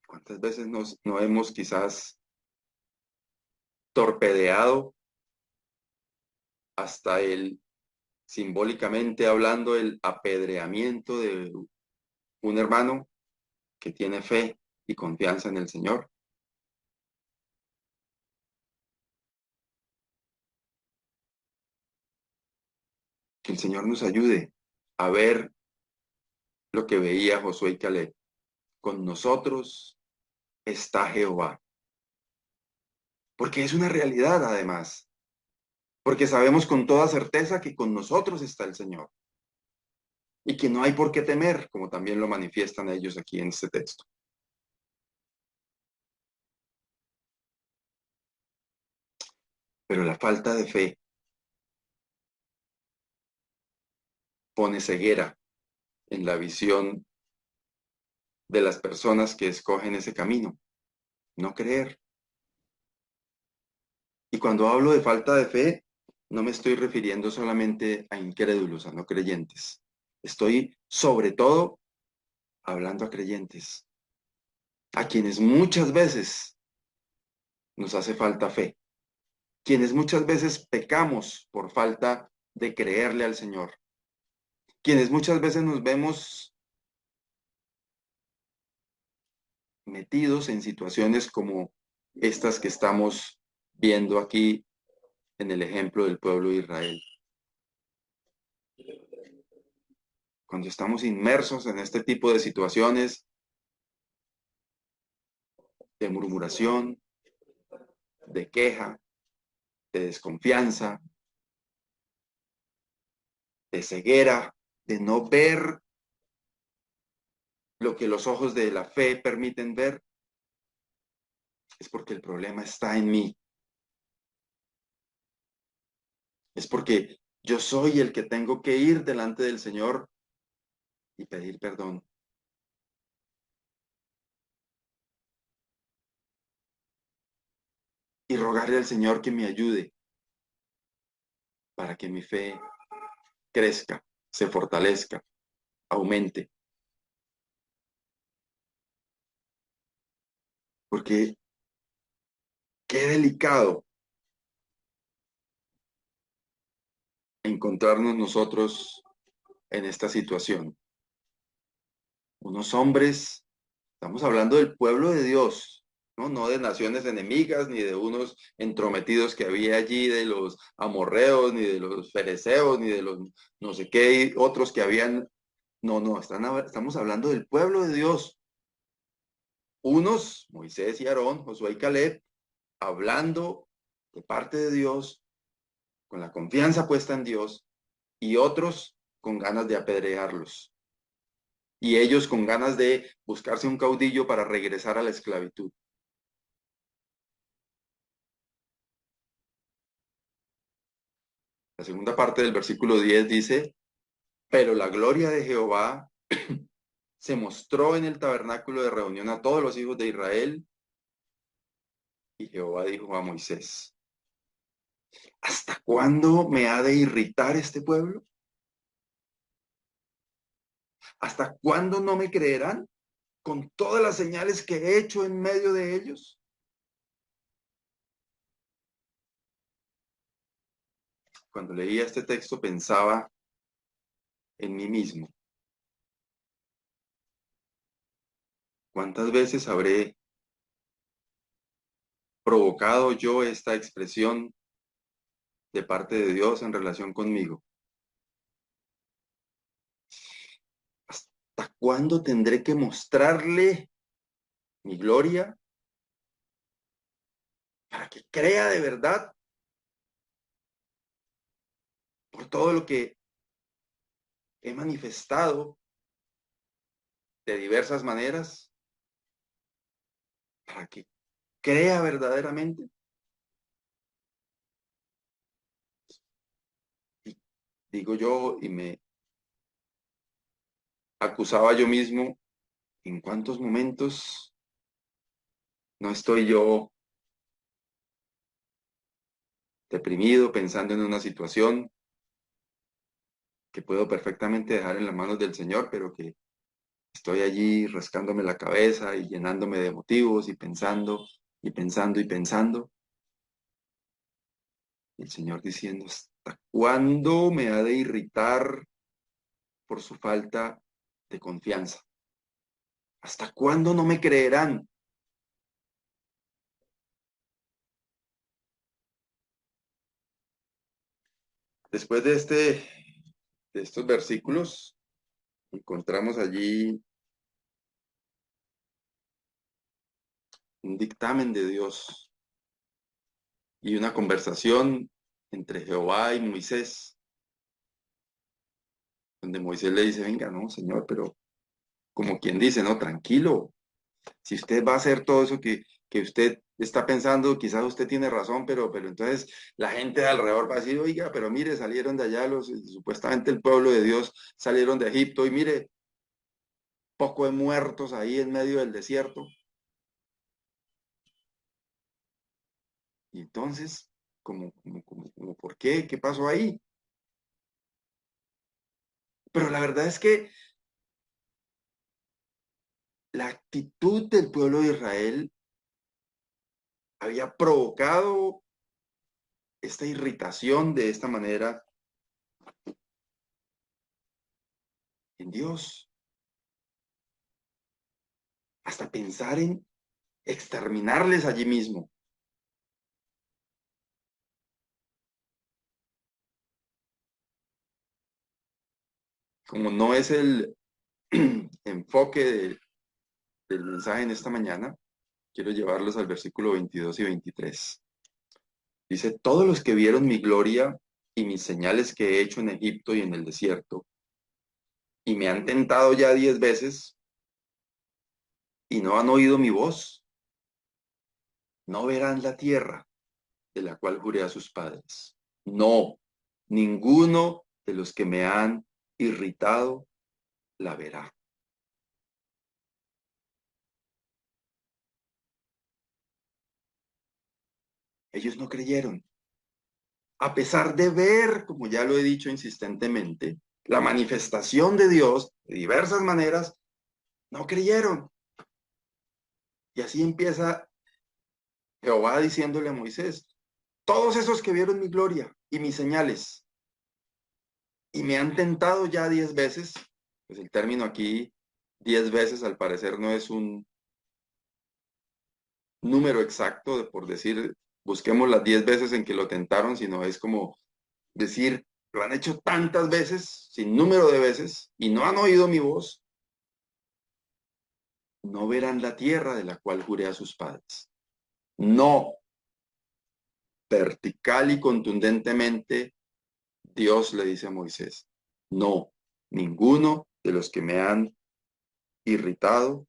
¿Cuántas veces no hemos quizás torpedeado hasta el, simbólicamente hablando, el apedreamiento de un hermano que tiene fe y confianza en el Señor? Que el Señor nos ayude a ver lo que veía Josué y Caleb. Con nosotros está Jehová. Porque es una realidad además. Porque sabemos con toda certeza que con nosotros está el Señor. Y que no hay por qué temer, como también lo manifiestan ellos aquí en este texto. Pero la falta de fe pone ceguera en la visión de las personas que escogen ese camino. No creer. Y cuando hablo de falta de fe, no me estoy refiriendo solamente a incrédulos, a no creyentes. Estoy sobre todo hablando a creyentes, a quienes muchas veces nos hace falta fe, quienes muchas veces pecamos por falta de creerle al Señor, quienes muchas veces nos vemos metidos en situaciones como estas que estamos viendo aquí en el ejemplo del pueblo de Israel. Cuando estamos inmersos en este tipo de situaciones de murmuración, de queja, de desconfianza, de ceguera, de no ver lo que los ojos de la fe permiten ver, es porque el problema está en mí. Es porque yo soy el que tengo que ir delante del Señor y pedir perdón. Y rogarle al Señor que me ayude para que mi fe crezca, se fortalezca, aumente. Porque qué delicado encontrarnos nosotros en esta situación. Unos hombres, estamos hablando del pueblo de Dios, ¿no? No de naciones enemigas, ni de unos entrometidos que había allí, de los amorreos, ni de los fereceos, ni de los no sé qué otros que habían. No, estamos hablando del pueblo de Dios. Unos, Moisés y Aarón, Josué y Caleb, hablando de parte de Dios, con la confianza puesta en Dios, y otros con ganas de apedrearlos. Y ellos con ganas de buscarse un caudillo para regresar a la esclavitud. La segunda parte del versículo 10 dice, pero la gloria de Jehová se mostró en el tabernáculo de reunión a todos los hijos de Israel. Y Jehová dijo a Moisés, ¿hasta cuándo me ha de irritar este pueblo? ¿Hasta cuándo no me creerán con todas las señales que he hecho en medio de ellos? Cuando leía este texto pensaba en mí mismo. ¿Cuántas veces habré provocado yo esta expresión de parte de Dios en relación conmigo? ¿Hasta cuándo tendré que mostrarle mi gloria para que crea de verdad por todo lo que he manifestado de diversas maneras? ¿Para que crea verdaderamente? Y digo yo, y me acusaba yo mismo, ¿en cuántos momentos no estoy yo deprimido pensando en una situación que puedo perfectamente dejar en las manos del Señor, pero que estoy allí rascándome la cabeza y llenándome de motivos y pensando y pensando y pensando? Y el Señor diciendo, ¿hasta cuándo me ha de irritar por su falta de confianza? ¿Hasta cuándo no me creerán? Después de estos versículos, encontramos allí un dictamen de Dios y una conversación entre Jehová y Moisés, donde Moisés le dice, venga, no, Señor, pero como quien dice, no, tranquilo, si usted va a hacer todo eso que usted está pensando, quizás usted tiene razón, pero entonces la gente de alrededor va a decir, oiga, pero mire, salieron de allá supuestamente el pueblo de Dios, salieron de Egipto y mire, poco de muertos ahí en medio del desierto. Y entonces, ¿por qué? ¿Qué pasó ahí? Pero la verdad es que la actitud del pueblo de Israel había provocado esta irritación de esta manera en Dios, hasta pensar en exterminarles allí mismo. Como no es el enfoque del mensaje en esta mañana, quiero llevarlos al versículo 22 y 23. Dice, todos los que vieron mi gloria y mis señales que he hecho en Egipto y en el desierto, y me han tentado ya 10 veces, y no han oído mi voz, no verán la tierra de la cual juré a sus padres. No, ninguno de los que me han irritado la verá. Ellos no creyeron. A pesar de ver, como ya lo he dicho insistentemente, la manifestación de Dios de diversas maneras, no creyeron. Y así empieza Jehová diciéndole a Moisés, todos esos que vieron mi gloria y mis señales y me han tentado ya 10 veces, pues el término aquí, 10 veces al parecer no es un número exacto de por decir, busquemos las 10 veces en que lo tentaron, sino es como decir, lo han hecho tantas veces, sin número de veces, y no han oído mi voz, no verán la tierra de la cual juré a sus padres. No, vertical y contundentemente, Dios le dice a Moisés, no, ninguno de los que me han irritado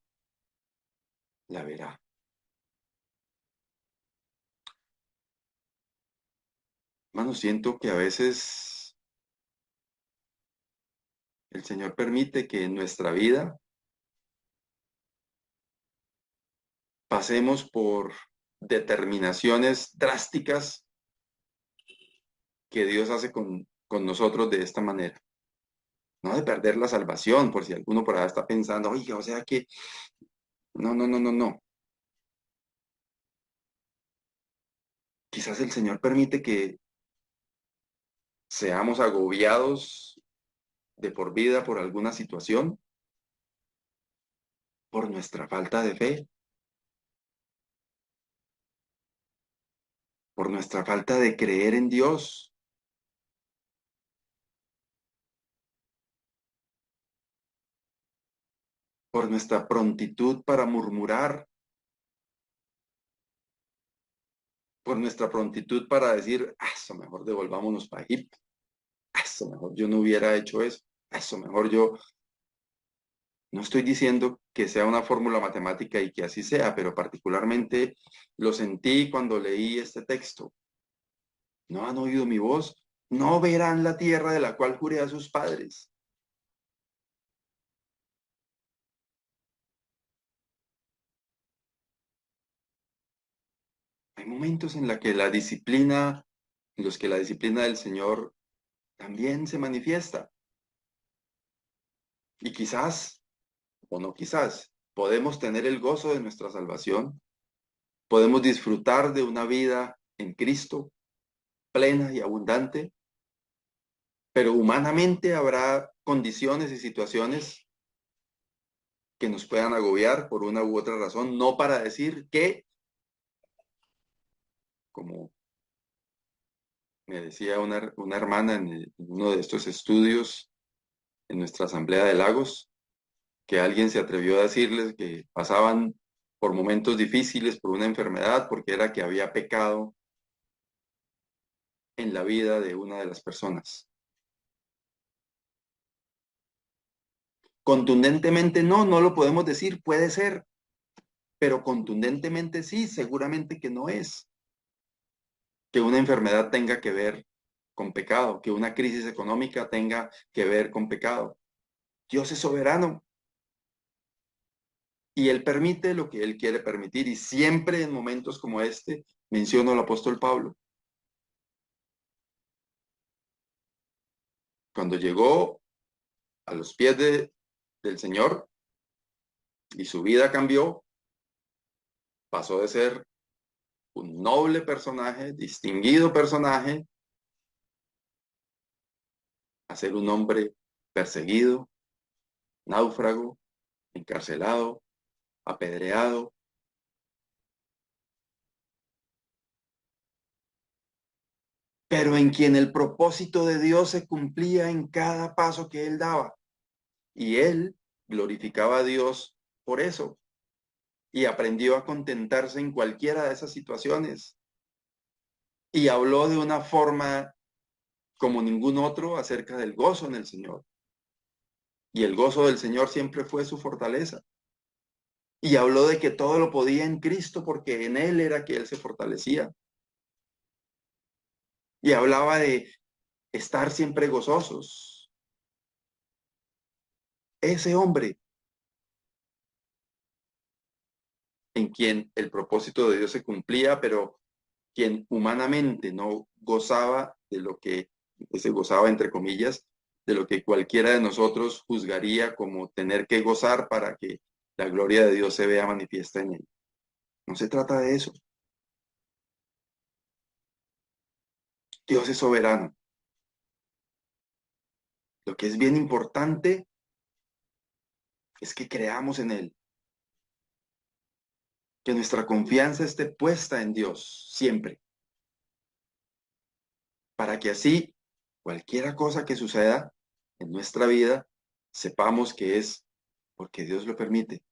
la verá. Hermano, siento que a veces el Señor permite que en nuestra vida pasemos por determinaciones drásticas que Dios hace con nosotros de esta manera. no de perder la salvación, por si alguno por allá está pensando, oiga, o sea que, no, no, no, no, no. Quizás el Señor permite que seamos agobiados de por vida por alguna situación, por nuestra falta de fe, por nuestra falta de creer en Dios, por nuestra prontitud para murmurar, por nuestra prontitud para decir, eso mejor devolvámonos para Egipto, eso mejor yo no hubiera hecho eso, eso mejor yo. No estoy diciendo que sea una fórmula matemática y que así sea, pero particularmente lo sentí cuando leí este texto. No han oído mi voz, no verán la tierra de la cual juré a sus padres. Hay momentos en en los que la disciplina del Señor también se manifiesta. Y quizás, o no quizás, podemos tener el gozo de nuestra salvación, podemos disfrutar de una vida en Cristo plena y abundante, pero humanamente habrá condiciones y situaciones que nos puedan agobiar por una u otra razón, no para decir que, como me decía una hermana en uno de estos estudios en nuestra Asamblea de Lagos, que alguien se atrevió a decirles que pasaban por momentos difíciles, por una enfermedad, porque era que había pecado en la vida de una de las personas. Contundentemente no, no lo podemos decir, puede ser, pero contundentemente sí, seguramente que no es. Que una enfermedad tenga que ver con pecado, que una crisis económica tenga que ver con pecado. Dios es soberano y Él permite lo que Él quiere permitir. Y siempre en momentos como este menciono al apóstol Pablo. Cuando llegó a los pies del Señor y su vida cambió, pasó de ser un noble personaje, distinguido personaje, a ser un hombre perseguido, náufrago, encarcelado, apedreado. Pero en quien el propósito de Dios se cumplía en cada paso que él daba. Y él glorificaba a Dios por eso y aprendió a contentarse en cualquiera de esas situaciones. Y habló de una forma como ningún otro acerca del gozo en el Señor. Y el gozo del Señor siempre fue su fortaleza. Y habló de que todo lo podía en Cristo porque en Él era que Él se fortalecía. Y hablaba de estar siempre gozosos. Ese hombre en quien el propósito de Dios se cumplía, pero quien humanamente no gozaba de lo que se gozaba, entre comillas, de lo que cualquiera de nosotros juzgaría como tener que gozar para que la gloria de Dios se vea manifiesta en él. No se trata de eso. Dios es soberano. Lo que es bien importante es que creamos en Él, que nuestra confianza esté puesta en Dios siempre, para que así cualquiera cosa que suceda en nuestra vida, sepamos que es porque Dios lo permite,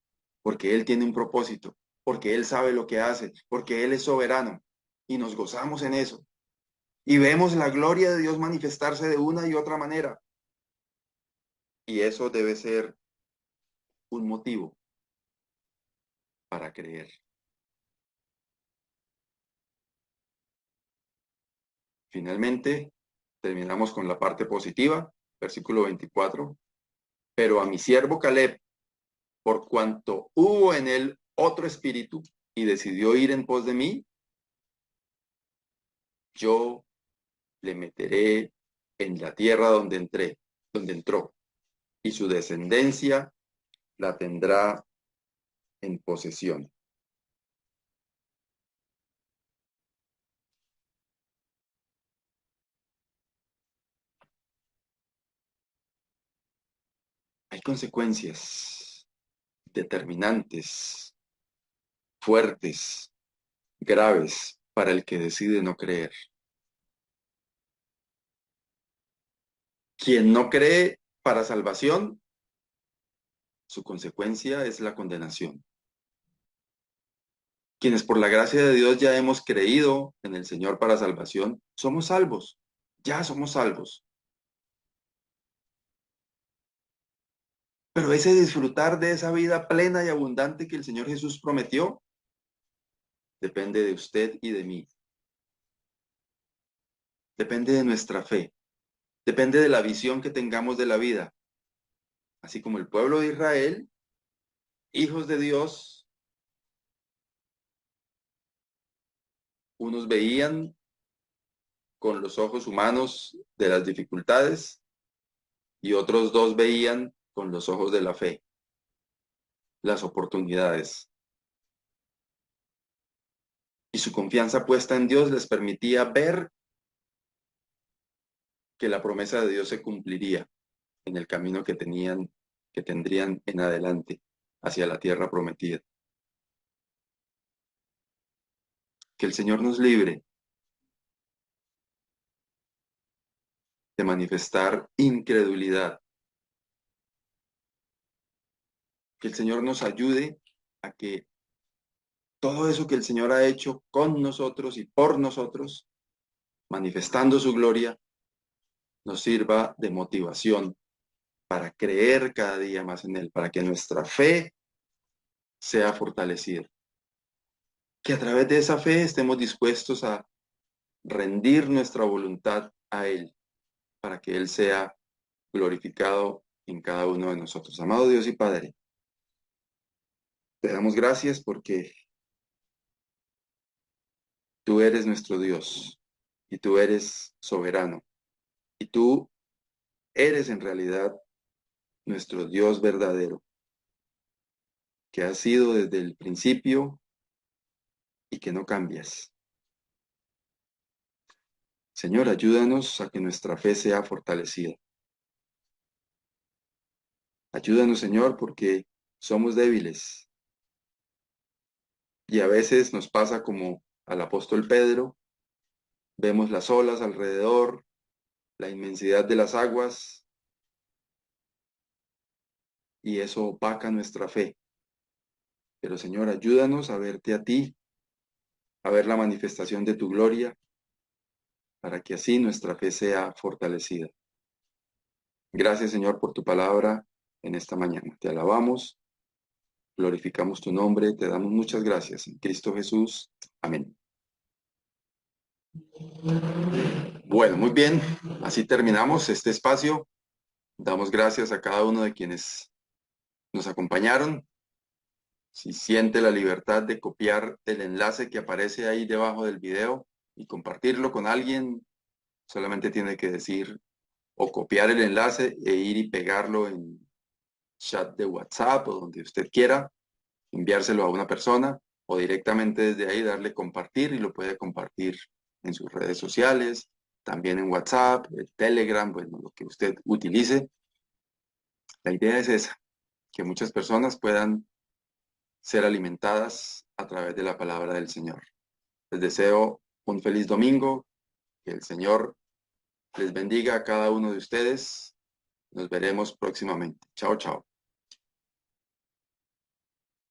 porque Él tiene un propósito, porque Él sabe lo que hace, porque Él es soberano y nos gozamos en eso. Y vemos la gloria de Dios manifestarse de una y otra manera. Y eso debe ser un motivo para creer. Finalmente, terminamos con la parte positiva, versículo 24. Pero a mi siervo Caleb, por cuanto hubo en él otro espíritu y decidió ir en pos de mí, yo le meteré en la tierra donde entró. y su descendencia la tendrá en posesión. Hay consecuencias determinantes, fuertes, graves para el que decide no creer. Quien no cree para salvación, su consecuencia es la condenación. Quienes por la gracia de Dios ya hemos creído en el Señor para salvación, somos salvos, ya somos salvos. Pero ese disfrutar de esa vida plena y abundante que el Señor Jesús prometió, depende de usted y de mí. Depende de nuestra fe. Depende de la visión que tengamos de la vida. Así como el pueblo de Israel, hijos de Dios, unos veían con los ojos humanos de las dificultades y otros dos veían con los ojos de la fe las oportunidades. Y su confianza puesta en Dios les permitía ver que la promesa de Dios se cumpliría en el camino que tendrían en adelante hacia la tierra prometida. Que el Señor nos libre de manifestar incredulidad. Que el Señor nos ayude a que todo eso que el Señor ha hecho con nosotros y por nosotros, manifestando su gloria, nos sirva de motivación para creer cada día más en Él, para que nuestra fe sea fortalecida. Que a través de esa fe estemos dispuestos a rendir nuestra voluntad a Él, para que Él sea glorificado en cada uno de nosotros. Amado Dios y Padre, te damos gracias porque tú eres nuestro Dios y tú eres soberano y tú eres en realidad nuestro Dios verdadero, que has sido desde el principio y que no cambias. Señor, ayúdanos a que nuestra fe sea fortalecida. Ayúdanos, Señor, porque somos débiles. Y a veces nos pasa como al apóstol Pedro, vemos las olas alrededor, la inmensidad de las aguas, y eso opaca nuestra fe. Pero, Señor, ayúdanos a verte a ti, a ver la manifestación de tu gloria, para que así nuestra fe sea fortalecida. Gracias, Señor, por tu palabra en esta mañana. Te alabamos, glorificamos tu nombre, te damos muchas gracias. En Cristo Jesús. Amén. Bueno, muy bien. Así terminamos este espacio. Damos gracias a cada uno de quienes nos acompañaron. Si siente la libertad de copiar el enlace que aparece ahí debajo del video y compartirlo con alguien, solamente tiene que decir o copiar el enlace e ir y pegarlo en chat de WhatsApp o donde usted quiera, enviárselo a una persona o directamente desde ahí darle compartir y lo puede compartir en sus redes sociales, también en WhatsApp, Telegram, bueno, lo que usted utilice. La idea es esa, que muchas personas puedan ser alimentadas a través de la palabra del Señor. Les deseo un feliz domingo, que el Señor les bendiga a cada uno de ustedes. Nos veremos próximamente. Chao, chao.